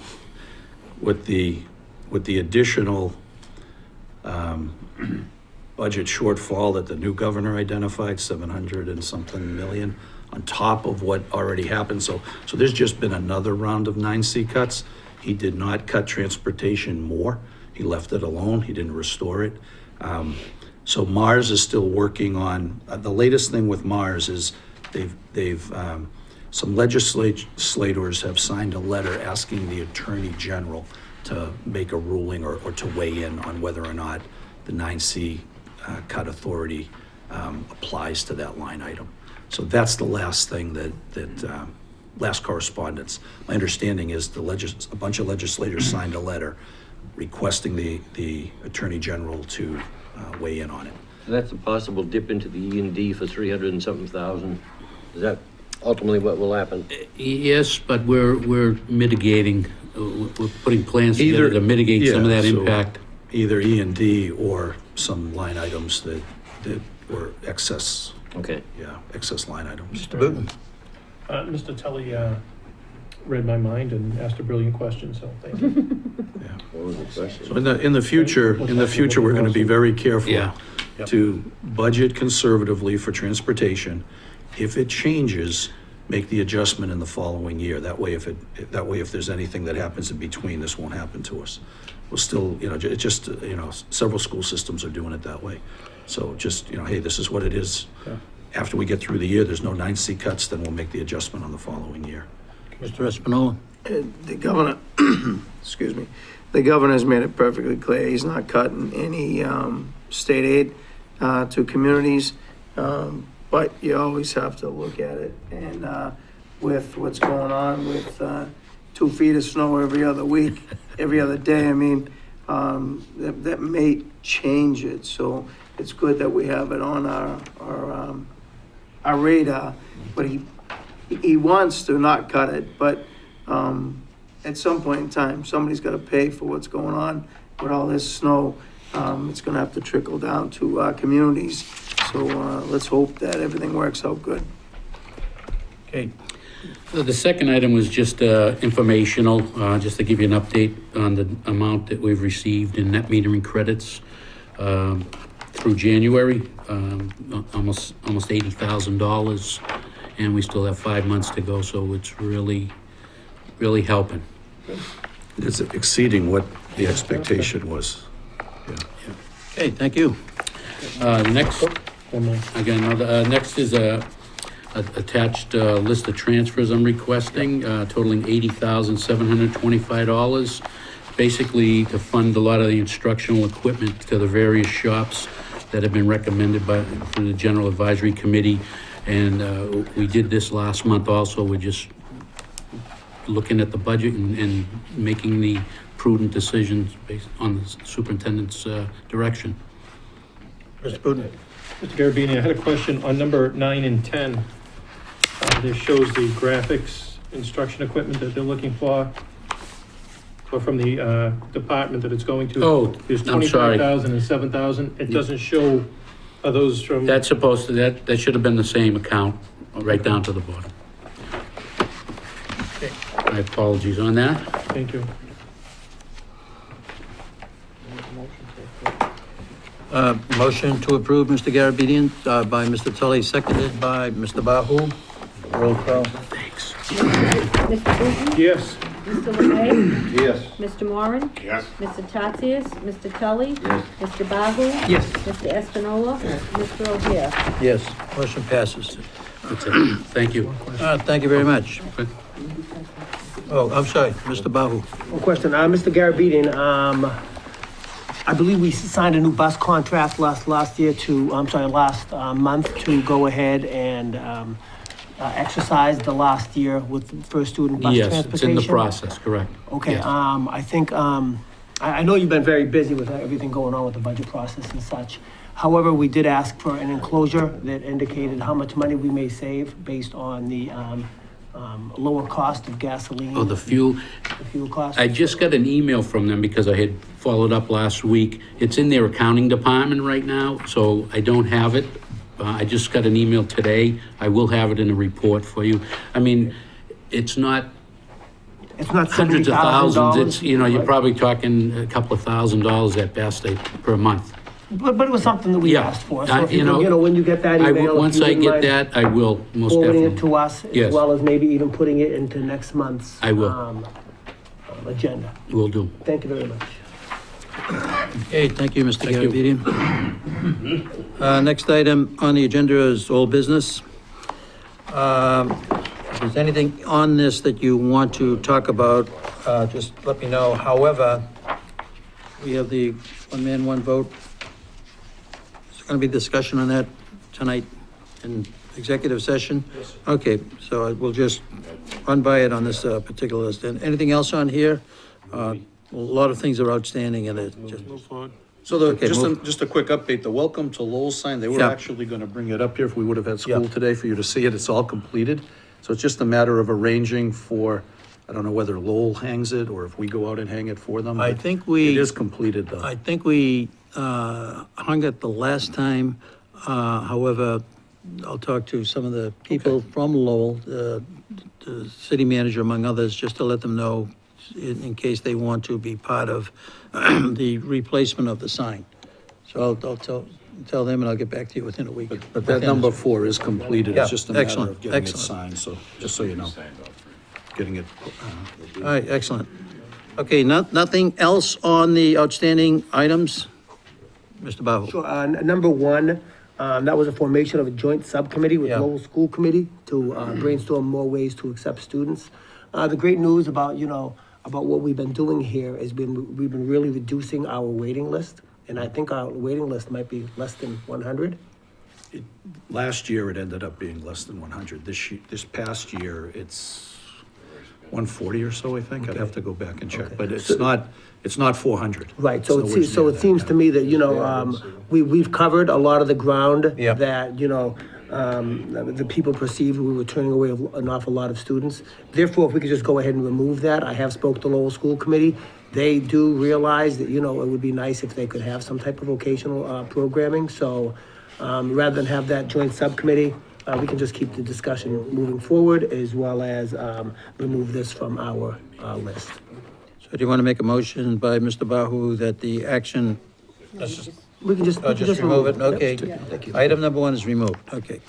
With the with the additional budget shortfall that the new governor identified, 700 and something million, on top of what already happened. So there's just been another round of 9C cuts. He did not cut transportation more. He left it alone. He didn't restore it. So Mars is still working on, the latest thing with Mars is some legislators have signed a letter asking the Attorney General to make a ruling or to weigh in on whether or not the 9C cut authority applies to that line item. So that's the last thing that last correspondence. My understanding is a bunch of legislators signed a letter requesting the Attorney General to weigh in on it. So that's a possible dip into the E&D for 300 and something thousand. Is that ultimately what will happen? Yes, but we're mitigating, we're putting plans together to mitigate some of that impact. Either E&D or some line items that were excess. Okay. Yeah, excess line items. Mr. Booton? Mr. Tully read my mind and asked a brilliant question, so thank you. What was the question? So in the future, we're going to be very careful Yeah. to budget conservatively for transportation. If it changes, make the adjustment in the following year. That way, if there's anything that happens in between, this won't happen to us. We'll still, several school systems are doing it that way. So just, hey, this is what it is. Yeah. After we get through the year, there's no 9C cuts, then we'll make the adjustment on the following year. Mr. Espinola? The governor, excuse me, the governor's made it perfectly clear, he's not cutting any state aid to communities, but you always have to look at it. And with what's going on with 2 feet of snow every other week, every other day, I mean, that may change it. So it's good that we have it on our radar, but he wants to not cut it, but at some point in time, somebody's got to pay for what's going on with all this snow. It's going to have to trickle down to communities. So let's hope that everything works out good. Okay. The second item was just informational, just to give you an update on the amount that we've received in net metering credits through January, almost $80,000, and we still have 5 months to go, so it's really helping. It's exceeding what the expectation was. Okay, thank you. Next, One more. again, next is a attached list of transfers I'm requesting, totaling $80,725, basically to fund a lot of the instructional equipment to the various shops that have been recommended through the General Advisory Committee. And we did this last month also. We're just looking at the budget and making the prudent decisions based on the superintendent's direction. Mr. Booton? Mr. Garabedian, I had a question on number 9 and 10. This shows the graphics instruction equipment that they're looking for, or from the department that it's going to. Oh, There's I'm sorry. 25,000 and 7,000. It doesn't show, are those from? That's supposed to, that should have been the same account, right down to the bottom. My apologies on that. Thank you. Motion to approve, Mr. Garabedian, by Mr. Tully, seconded by Mr. Bahu. Roll call. Thanks. Mr. Booton? Yes. Mr. Lemay? Yes. Mr. Moran? Yes. Mr. Tatsias? Mr. Tully? Yes. Mr. Bahu? Yes. Mr. Espinola? Mr. O'Hare? Yes, motion passes. That's it. Thank you. Thank you very much. Oh, I'm sorry, Mr. Bahu. One question, Mr. Garabedian, I believe we signed a new bus contract last month to go ahead and exercise the last year with first student bus Yes, transportation. it's in the process, correct. Okay, Yes. I think, I know you've been very busy with everything going on with the budget process and such. However, we did ask for an enclosure that indicated how much money we may save based on the lower cost of gasoline. Oh, the fuel. The fuel cost. I just got an email from them because I had followed up last week. It's in their accounting department right now, so I don't have it. I just got an email today. I will have it in a report for you. I mean, it's not, It's not hundreds of thousands, $70,000. it's, you know, you're probably talking a couple of $1,000s at best per month. But it was something that we Yeah, asked for. So if you you know, can, when you get that I email, will, if once you I wouldn't get mind that, I will, most forwarding definitely. it to us, as Yes. well as maybe even putting it into next month's I will. agenda. Will do. Thank you very much. Okay, thank you, Mr. Garabedian. Next item on the agenda is all business. If there's anything on this that you want to talk about, just let me know. However, we have the one man, one vote. Is there going to be discussion on that tonight in executive session? Okay, so we'll just run by it on this particular list. And anything else on here? A lot of things are outstanding and it just. Move forward. So Okay, just a quick update, the welcome to Lowell sign, they were Yeah. actually gonna bring it up here if we would have had school Yeah. today for you to see it, it's all completed. So it's just a matter of arranging for, I don't know whether Lowell hangs it or if we go out and hang it for them. I but think we. It is completed though. I think we hung it the last time. However, I'll talk to some of the people from Lowell, the city manager among others, just to let them know in case they want to be part of the replacement of the sign. So I'll tell them and I'll get back to you within a week. But that number 4 is completed, it's Yeah, just a matter excellent, of getting it excellent. signed, so, just so you know. Getting it, All right, excellent. Okay, nothing else on the outstanding items? Mr. Bahu? Sure, number one, that was a formation of a joint subcommittee with Yeah. Lowell School Committee to brainstorm more ways to accept students. The great news about, about what we've been doing here is we've been really reducing our waiting list. And I think our waiting list might be less than 100. last year it ended up being less than 100, this past year, it's 140 or so, I think, I'd have to go back and check, but it's not 400. Right, so It's nowhere near it seems that, to me that, we've covered a lot of the ground Yeah. that, the people perceived we were turning away an awful lot of students. Therefore, if we could just go ahead and remove that, I have spoke to Lowell School Committee. They do realize that, it would be nice if they could have some type of vocational programming. So rather than have that joint subcommittee, we can just keep the discussion moving forward as well as remove this from our list. So do you want to make a motion by Mr. Bahu that the action, We can just, just remove it? Yep. Okay. Thank you. Item number 1 is removed, okay.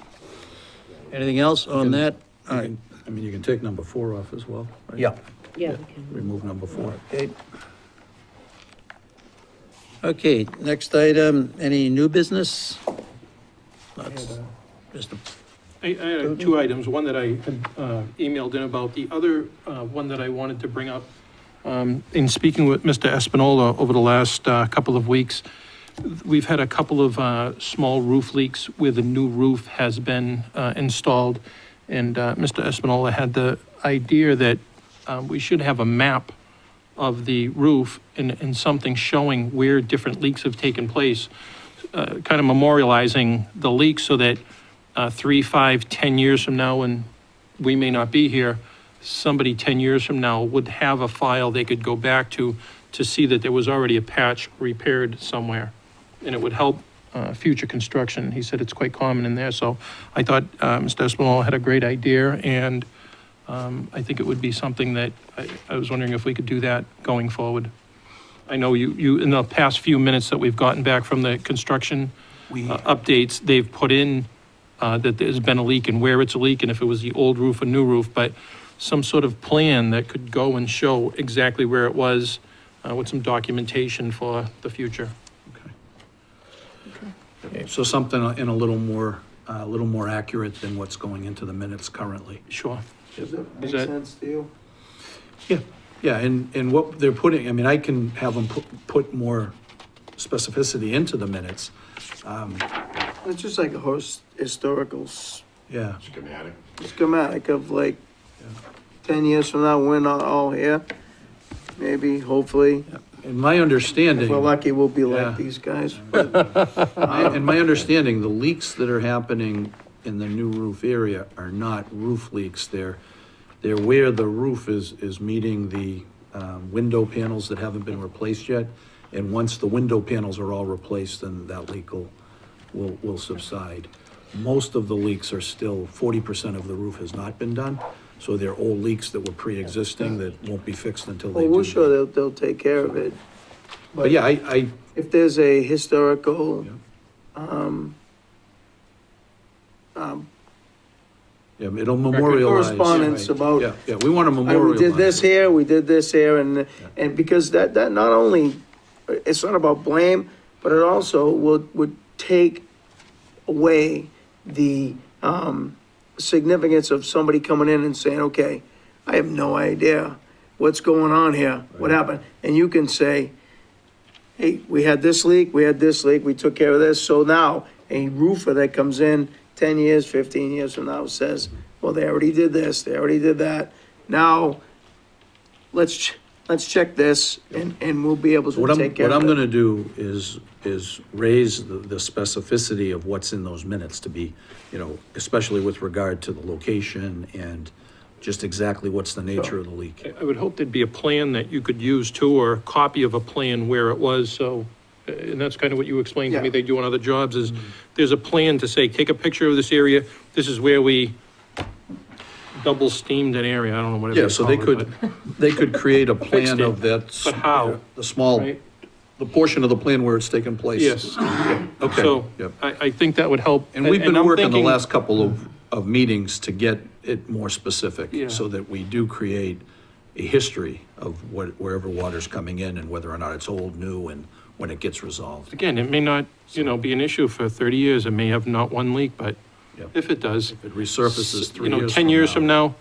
Anything else on that? All right, I mean, you can take number 4 off as well, right? yeah. Yeah, we can. Remove number 4. Okay. Okay, next item, any new business? That's- Mr. I had 2 items, one that I had emailed in about, the other one that I wanted to bring up. In speaking with Mr. Espinola over the last couple of weeks, we've had a couple of small roof leaks where the new roof has been installed. And Mr. Espinola had the idea that we should have a map of the roof and something showing where different leaks have taken place, kind of memorializing the leaks so that 3, 5, 10 years from now, when we may not be here, somebody 10 years from now would have a file they could go back to see that there was already a patch repaired somewhere. And it would help future construction. He said it's quite common in there. So I thought Mr. Espinola had a great idea, and I think it would be something that I was wondering if we could do that going forward. I know you in the past few minutes that we've gotten back from the construction updates, they've put in that there's been a leak and where it's a leak and if it was the old roof or new roof, but some sort of plan that could go and show exactly where it was with some documentation for the future. So something in a little more accurate than what's going into the minutes currently. Sure. Does that make Is that- sense to you? Yeah, and what they're putting, I mean, I can have them put more specificity into the minutes. It's just like a historical Yeah, schematic of like 10 years from now, we're not all here. Maybe, hopefully, and my understanding. if we're lucky, we'll be Yeah. like these guys. In my understanding, the leaks that are happening in the new roof area are not roof leaks. They're where the roof is meeting the window panels that haven't been replaced yet. And once the window panels are all replaced, then that leak will subside. Most of the leaks are still, 40% of the roof has not been done. So they're old leaks that were pre-existing that won't be fixed until they Well, do. we're sure they'll take care of it. But yeah, I, If there's a historical, yeah, it'll memorialize. correspondence about, Yeah, we want to "Hey, memorialize. we did this here, we did this here, and because that not only, it's not about blame, but it also would take away the, significance of somebody coming in and saying, okay, I have no idea what's going on here, what happened, and you can say, hey, we had this leak, we took care of this, so now a roofer that comes in 10 years, 15 years from now says, well, they already did this, they already did that, now, let's check this, and we'll be able to take care What of I'm it. gonna do is raise the specificity of what's in those minutes to be, especially with regard to the location and just exactly what's the nature of the leak. I would hope there'd be a plan that you could use too, or a copy of a plan where it was, so, and that's kind of what you explained to me Yeah. they do on other jobs, is there's a plan to say, take a picture of this area, this is where we double steamed an area, I don't know whatever Yeah, you so call it, they could create a Fixed plan it, of that. but how? The small, right? the portion of the plan where it's taken place. Yes. Okay. So, Yep. I think that would help. And we've been I'm working the thinking- last couple of meetings to get it more specific, Yeah. so that we do create a history of wherever water's coming in and whether or not it's old, new, and when it gets resolved. Again, it may not, be an issue for 30 years, it may have not one leak, but Yep. if it does, If it resurfaces 3 years 10 years from now,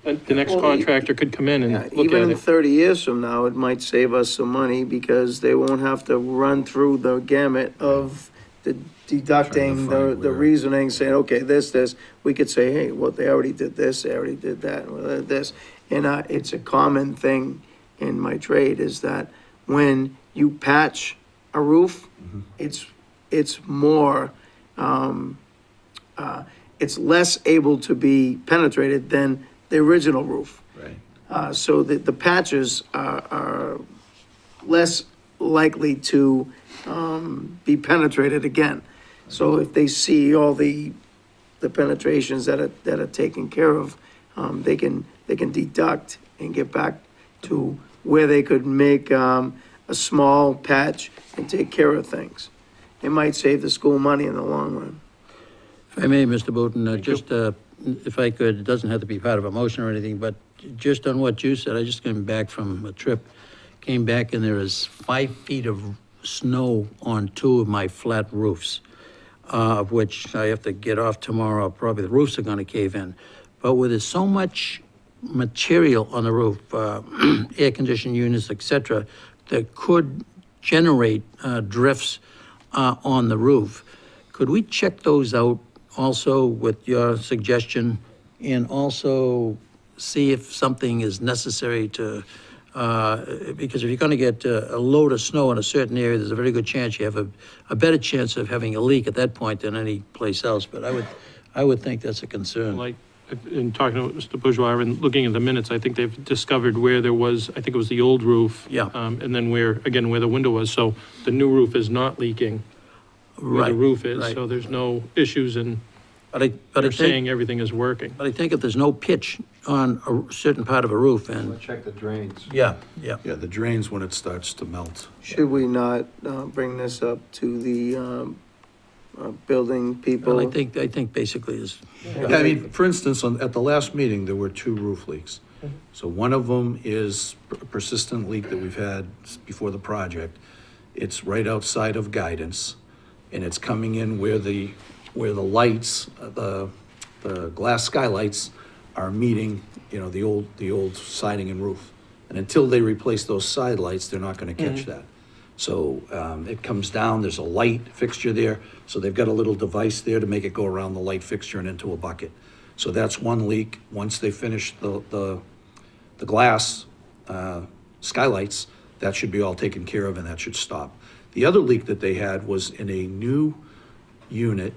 the next Well, contractor could come in Yeah, and look even at in it. 30 years from now, it might save us some money because they won't have to run through the gamut of the deducting, Trying to find the where- reasoning, saying, okay, this. We could say, hey, well, they already did this, they already did that, well, they did this. And it's a common thing in my trade is that when you patch a roof, it's more, it's less able to be penetrated than the original roof. Right. So the patches are less likely to be penetrated again. So if they see all the penetrations that are taken care of, they can deduct and get back to where they could make a small patch and take care of things. It might save the school money in the long run. If I may, Mr. Booton, just, if I could, it doesn't have to be part of a motion or anything, but just on what you said, I just came back from a trip, came back and there is 5 feet of snow on 2 of my flat roofs, of which I have to get off tomorrow, probably the roofs are gonna cave in. But where there's so much material on the roof, air conditioning units, et cetera, that could generate drifts on the roof, could we check those out also with your suggestion, and also see if something is necessary to, because if you're gonna get a load of snow in a certain area, there's a very good chance you have a better chance of having a leak at that point than any place else, but I would think that's a concern. Like, in talking to Mr. Bourgeois and looking at the minutes, I think they've discovered where there was, I think it was the old roof. Yeah. And then where the window was, so the new roof is not leaking where Right, the roof is, right. so there's no issues, and But I they're think, saying everything is working. but I think if there's no pitch on a certain part of a roof, and, Check the drains. yeah. Yeah, the drains when it starts to melt. Should we not bring this up to the building people? Well, I think basically is, Yeah, I mean, for instance, at the last meeting, there were 2 roof leaks. So one of them is a persistent leak that we've had before the project. It's right outside of guidance, and it's coming in where the lights, the glass skylights are meeting, the old siding and roof. And until they replace those side lights, they're not gonna catch that. So it comes down, there's a light fixture there, so they've got a little device there to make it go around the light fixture and into a bucket. So that's one leak. Once they finish the glass skylights, that should be all taken care of and that should stop. The other leak that they had was in a new unit,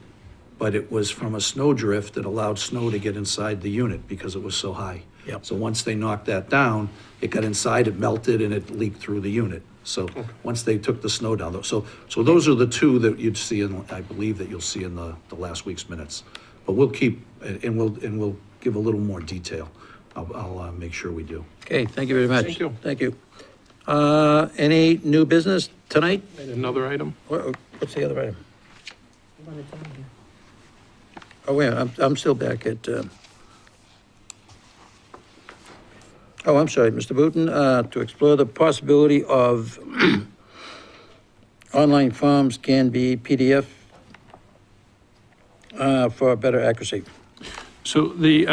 but it was from a snow drift that allowed snow to get inside the unit because it was so high. Yep. So once they knocked that down, it got inside, it melted, and it leaked through the unit. So once they took the snow down, so those are the 2 that you'd see in, I believe that you'll see in the last week's minutes. But we'll keep, and we'll give a little more detail I'll make sure we do. Okay, thank you very much. Thank you. Thank you. Any new business tonight? And another item? What's the other item? Oh, wait, I'm still back at, oh, I'm sorry, Mr. Booton, to explore the possibility of online forms can be PDF for better accuracy. So the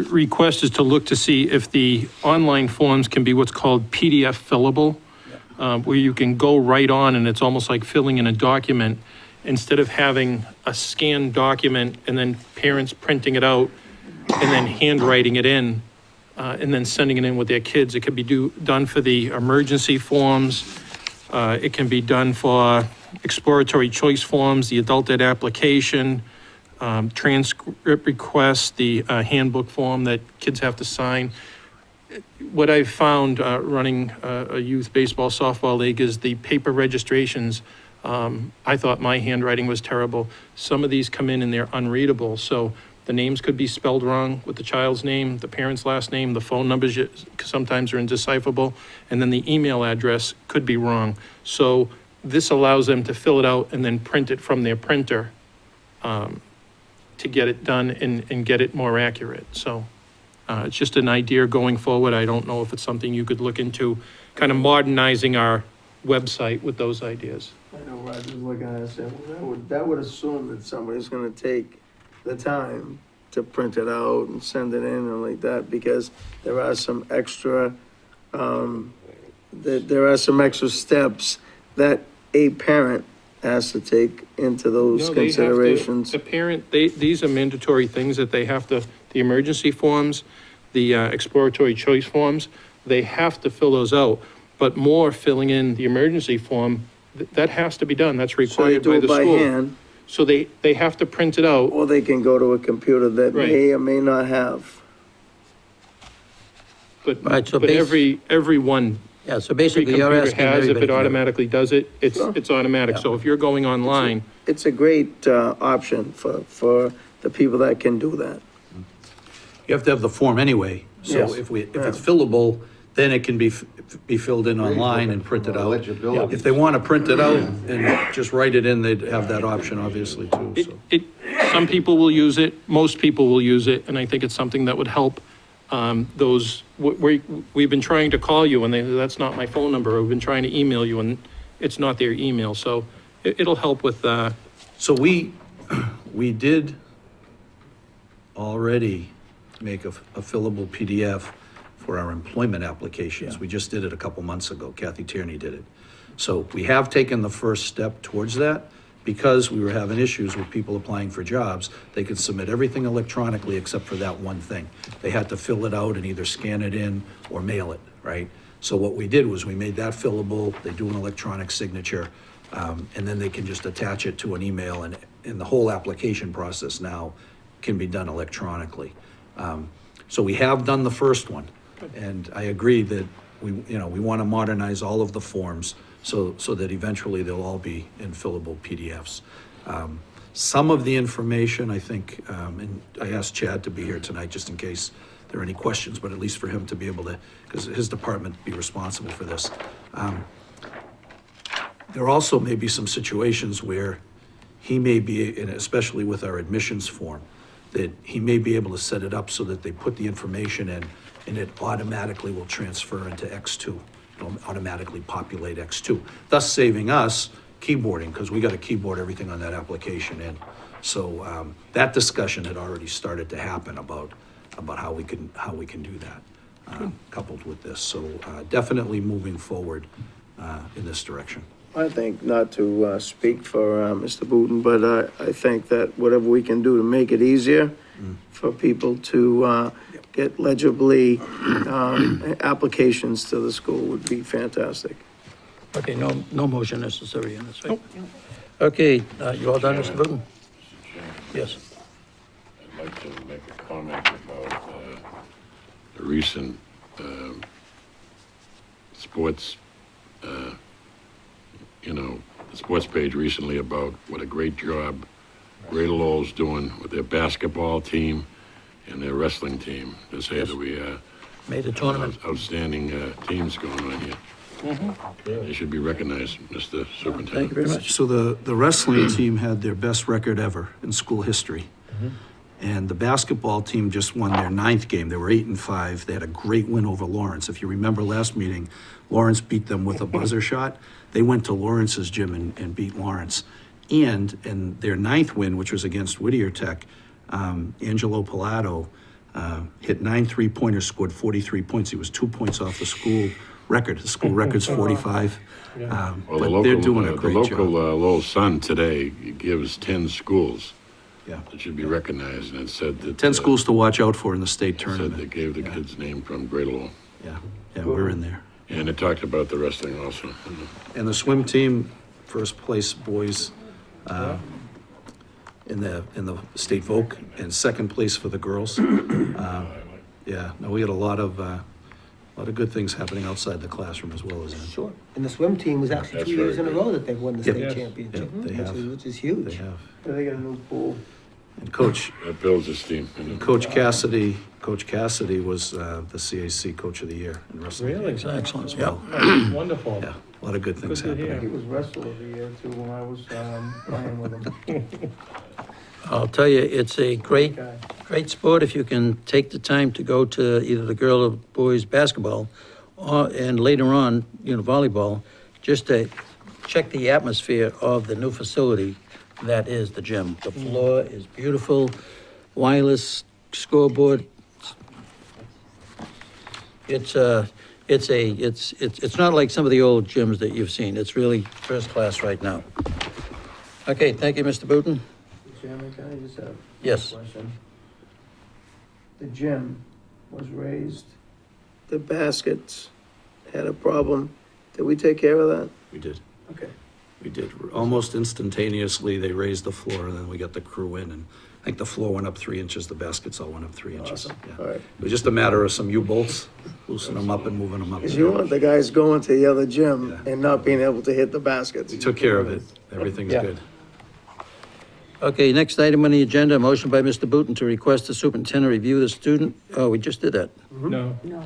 request is to look to see if the online forms can be what's called PDF fillable, where you can go right on and it's almost like filling in a document instead of having a scanned document and then parents printing it out and then handwriting it in and then sending it in with their kids. It can be done for the emergency forms. It can be done for exploratory choice forms, the adult ed application, transcript requests, the handbook form that kids have to sign. What I've found running a youth baseball, softball league is the paper registrations. I thought my handwriting was terrible. Some of these come in and they're unreadable. So the names could be spelled wrong with the child's name, the parent's last name, the phone numbers sometimes are indecipherable, and then the email address could be wrong. So this allows them to fill it out and then print it from their printer to get it done and get it more accurate. So it's just an idea going forward. I don't know if it's something you could look into, kind of modernizing our website with those ideas. I know Roger's looking at us saying, well, that would assume that somebody's gonna take the time to print it out and send it in and like that, because there are some extra, there are some extra steps that a parent has to take into those No, they have to- considerations. The parent, these are mandatory things that they have to, the emergency forms, the exploratory choice forms, they have to fill those out. But more filling in the emergency form, that has to be done. That's So they required do by it the by school. hand, So they have to print it out. or they can go to a computer that Right. may or may not have. But, Right, so but everyone, Yeah, so every basically you're computer asking has, if everybody it to do it. automatically does it, Sure. it's automatic. Yeah. So if you're going online, It's a great option for the people that can do that. You have to have the form anyway, so Yes. if it's fillable, then it can be filled in online and printed out. Legibility. If they want to print it out and just write it in, they'd have that option obviously too, so. some people will use it, most people will use it, and I think it's something that would help those, we've been trying to call you and that's not my phone number, we've been trying to email you and it's not their email, so it'll help with, So we did already make a fillable PDF for our employment applications. Yeah. We just did it a couple months ago. Kathy Tierney did it. So we have taken the first step towards that because we were having issues with people applying for jobs. They could submit everything electronically except for that one thing. They had to fill it out and either scan it in or mail it, right? So what we did was we made that fillable. They do an electronic signature, and then they can just attach it to an email, and the whole application process now can be done electronically. So we have done the first one, and I agree that we want to modernize all of the forms so that eventually they'll all be in fillable PDFs. Some of the information, I think, and I asked Chad to be here tonight just in case there are any questions, but at least for him to be able to, because his department be responsible for this. There also may be some situations where he may be, and especially with our admissions form, that he may be able to set it up so that they put the information in and it automatically will transfer into X2. It'll automatically populate X2, thus saving us keyboarding, because we got to keyboard everything on that application in. So that discussion had already started to happen about how we can do that, coupled with this. So definitely moving forward in this direction. I think, not to speak for Mr. Booton, but I think that whatever we can do to make it easier for people to get legibly applications to the school would be fantastic. Okay, no motion necessary on this, right? Okay, you all done, Mr. Booton? Yes. I'd like to make a comment about the recent sports, the sports page recently about what a great job Lowell's doing with their basketball team and their wrestling team to say that we, Made a tournament. outstanding, teams going on here. They should be recognized, Mr. Thank you Superintendent. very much. So the wrestling team had their best record ever in school history. And the basketball team just won their 9th game. They were 8-5. They had a great win over Lawrence. If you remember last meeting, Lawrence beat them with a buzzer shot. They went to Lawrence's gym and beat Lawrence. And in their 9th win, which was against Whittier Tech, Angelo Pilato hit 9 3-pointers, scored 43 points. He was 2 points off the school record. The school record's 45. Well, But they're doing a the great local, job. Lowell Sun today gives 10 schools Yeah. that should be recognized, and it said that. 10 schools to watch out for in the state Said they tournament. gave the kid's name from Greater Lowell. Yeah, we're in there. And it talked about the wrestling also. And the swim team, first place boys in the state voc, and second place for the girls. Yeah, no, we had a lot of good things happening outside the classroom as well as in. Sure. And the swim team was actually That's 2 years in very a good. row that they've won the Yep. state Yes. championship. Yep, they have. Which is huge. They have. They got a new pool. And Coach That builds esteem. Coach Cassidy was the CAC Coach of the Year in wrestling. Really? Excellent, As yeah. well. Wonderful. Yeah, a lot of good things Good to hear. happening. He was wrestler of the year too when I was playing with him. I'll tell you, it's a great, Guy. great sport if you can take the time to go to either the girl or boys basketball, and later on, volleyball, just to check the atmosphere of the new facility that is the gym. The floor is beautiful, wireless scoreboard. It's not like some of the old gyms that you've seen. It's really first class right now. Okay, thank you, Mr. Booton. Chairman, can I just have Yes. a question? The gym was raised. The baskets had a problem. Did we take care of that? We did. Okay. We did. Almost instantaneously, they raised the floor, and then we got the crew in, and I think the floor went up 3 inches, the baskets all went up 3 inches. Awesome. Yeah. All right. It was just a matter of some U-bolts, loosening them up and moving them up. Because you want the guys going to the other gym Yeah. and not being able to hit the baskets. We took care of it. Everything's Yeah. good. Okay, next item on the agenda, motion by Mr. Booton to request the superintendent review the student, we just did that. No. No.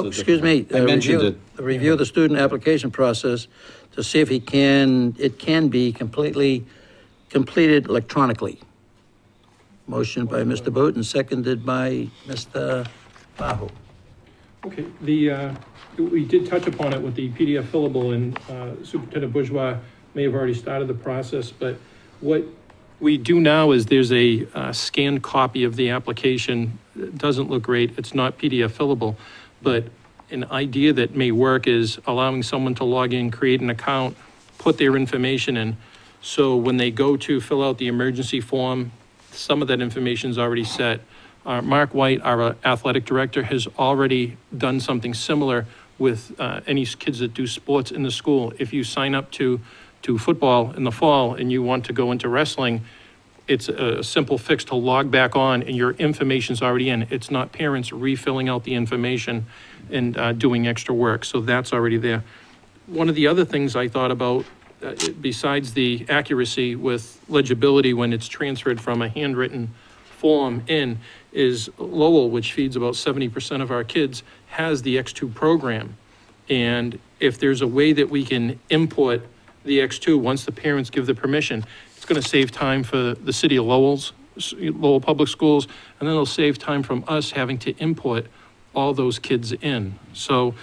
Excuse me. I mentioned review- it. Review the student application process to see if it can be completed electronically. Motion by Mr. Booton, seconded by Mr. Bahu. Okay, we did touch upon it with the PDF fillable, and Superintendent Bourgeois may have already started the process, but what we do now is there's a scanned copy of the application. It doesn't look great, it's not PDF fillable, but an idea that may work is allowing someone to log in, create an account, put their information in. So when they go to fill out the emergency form, some of that information is already set. Mark White, our athletic director, has already done something similar with any kids that do sports in the school. If you sign up to football in the fall and you want to go into wrestling, it's a simple fix to log back on and your information's already in. It's not parents refilling out the information and doing extra work, so that's already there. One of the other things I thought about, besides the accuracy with legibility when it's transferred from a handwritten form in, is Lowell, which feeds about 70% of our kids, has the X2 program. And if there's a way that we can input the X2, once the parents give the permission, it's gonna save time for the city of Lowell Public Schools, and then it'll save time from us having to input all those kids in. So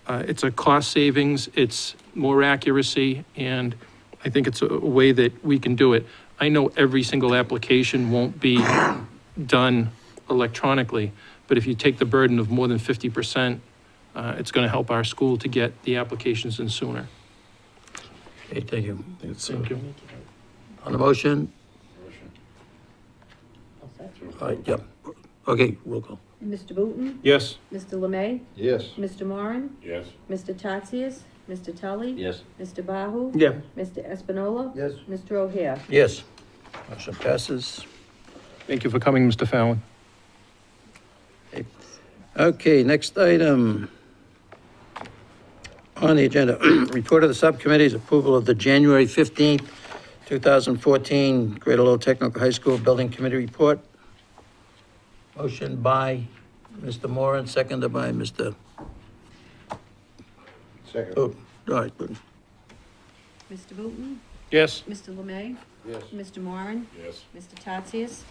it's a cost savings, it's more accuracy, and I think it's a way that we can do it. I know every single application won't be done electronically, but if you take the burden of more than 50%, it's gonna help our school to get the applications in sooner. Okay, thank you. Thank you. On the motion? All right, yep. Okay, roll call. Mr. Booton? Yes. Mr. Lemay? Yes. Mr. Moran? Yes. Mr. Tatsias? Mr. Tully? Yes. Mr. Bahu? Yeah. Mr. Espinola? Yes. Mr. O'Hare? Yes. Motion passes. Thank you for coming, Mr. Fallon. Okay, next item on the agenda, report of the subcommittee's approval of the January 15th, 2014 Greater Lowell Technical High School Building Committee report. Motion by Mr. Moran, seconded by Mr. Second. Booton. All right, Booton. Mr. Booton? Yes. Mr. Lemay? Yes. Mr. Moran? Yes. Mr. Tatsias?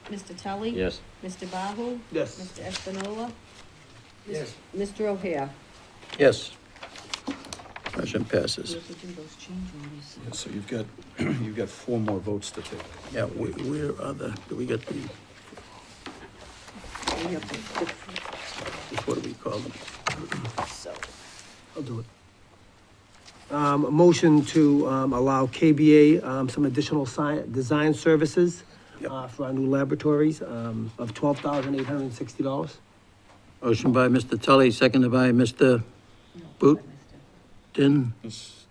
Mr. Tully? Yes. Mr. Bahu? Yes. Mr. Espinola? Yes. Mr. O'Hare? Yes. Motion passes. We have to do those change orders. Yeah, so you've got 4 more votes to take. Yeah, where are the, do we get the, We have to- what do we call them? So, I'll do it. A motion to, allow KBA, some additional design services, for our new laboratories, of $12,860. Motion by Mr. Tully, seconded by Mr. Booton. Mr.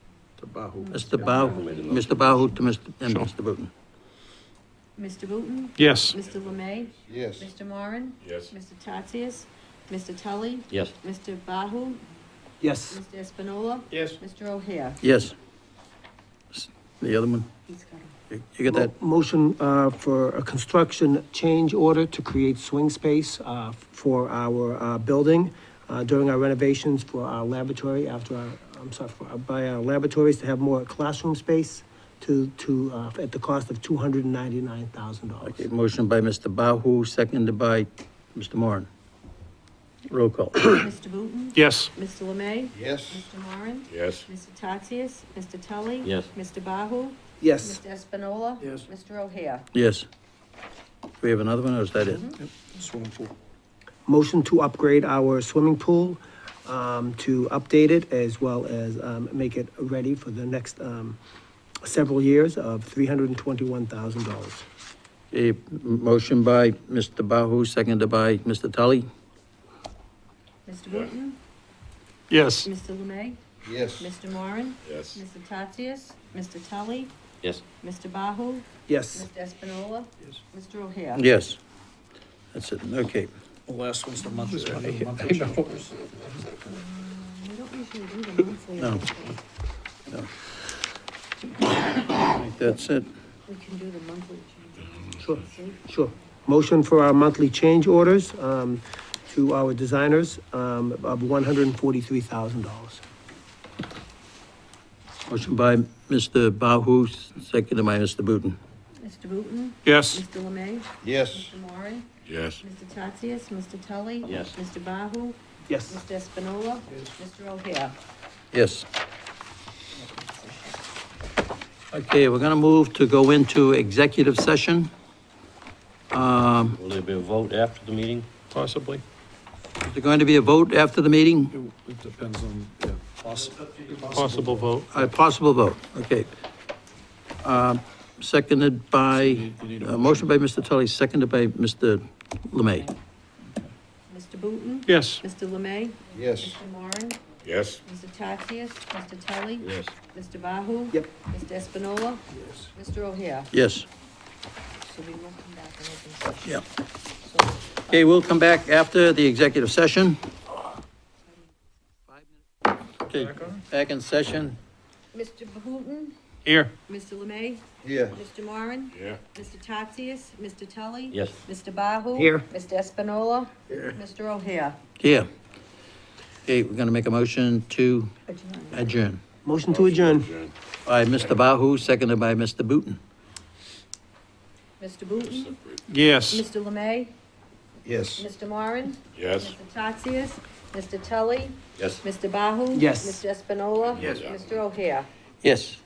Bahu. Mr. Bahu to Mr. and Mr. Booton. Mr. Booton? Yes. Mr. Lemay? Yes. Mr. Moran? Yes. Mr. Tatsias? Mr. Tully? Yes. Mr. Bahu? Yes. Mr. Espinola? Yes. Mr. O'Hare? Yes. The other one, He's got 'em. you get that? Motion, for a construction change order to create swing space, for our, building, during our renovations for our laboratory by our laboratories to have more classroom space at the cost of $299,000. Okay, motion by Mr. Bahu, seconded by Mr. Moran. Roll call. Mr. Booton? Yes. Mr. Lemay? Yes. Mr. Moran? Yes. Mr. Tatsias? Mr. Tully? Yes. Mr. Bahu? Yes. Mr. Espinola? Yes. Mr. O'Hare? Yes. Do we have another one, or is that it? Swimming pool. Motion to upgrade our swimming pool, to update it as well as, make it ready for the next, several years of $321,000. A motion by Mr. Bahu, seconded by Mr. Tully. Mr. Booton? Yes. Mr. Lemay? Yes. Mr. Moran? Yes. Mr. Tatsias? Mr. Tully? Yes. Mr. Bahu? Yes. Mr. Espinola? Yes. Mr. O'Hare? Yes. That's it, okay. The last one's the monthly change orders. We don't usually do the monthly. No. No. That's it. We can do the monthly change. Sure. Sure. Motion for our monthly change orders, to our designers, of $143,000. Motion by Mr. Bahu, seconded by Mr. Booton. Mr. Booton? Yes. Mr. Lemay? Yes. Mr. Moran? Yes. Mr. Tatsias? Mr. Tully? Yes. Mr. Bahu? Yes. Mr. Espinola? Mr. O'Hare? Yes. Okay, we're gonna move to go into executive session. Will there be a vote after the meeting? Possibly. Is there going to be a vote after the meeting? It depends on, yeah, Possible vote. A possible vote, okay. Seconded by, motion by Mr. Tully, seconded by Mr. Lemay. Mr. Booton? Yes. Mr. Lemay? Yes. Mr. Moran? Yes. Mr. Tatsias? Mr. Tully? Yes. Mr. Bahu? Yep. Mr. Espinola? Mr. O'Hare? Yes. So we won't come back in open session. Yeah. So, Okay, we'll come back after the executive session. Okay, back in session. Mr. Booton? Here. Mr. Lemay? Yeah. Mr. Moran? Yeah. Mr. Tatsias? Mr. Tully? Yes. Mr. Bahu? Here. Mr. Espinola? Mr. O'Hare? Here. Okay, we're gonna make a motion to adjourn. Motion to adjourn. By Mr. Bahu, seconded by Mr. Booton. Mr. Booton? Yes. Mr. Lemay? Yes. Mr. Moran? Yes. Mr. Tatsias? Mr. Tully? Yes. Mr. Bahu? Yes. Mr. Espinola? Yes. Mr. O'Hare? Yes.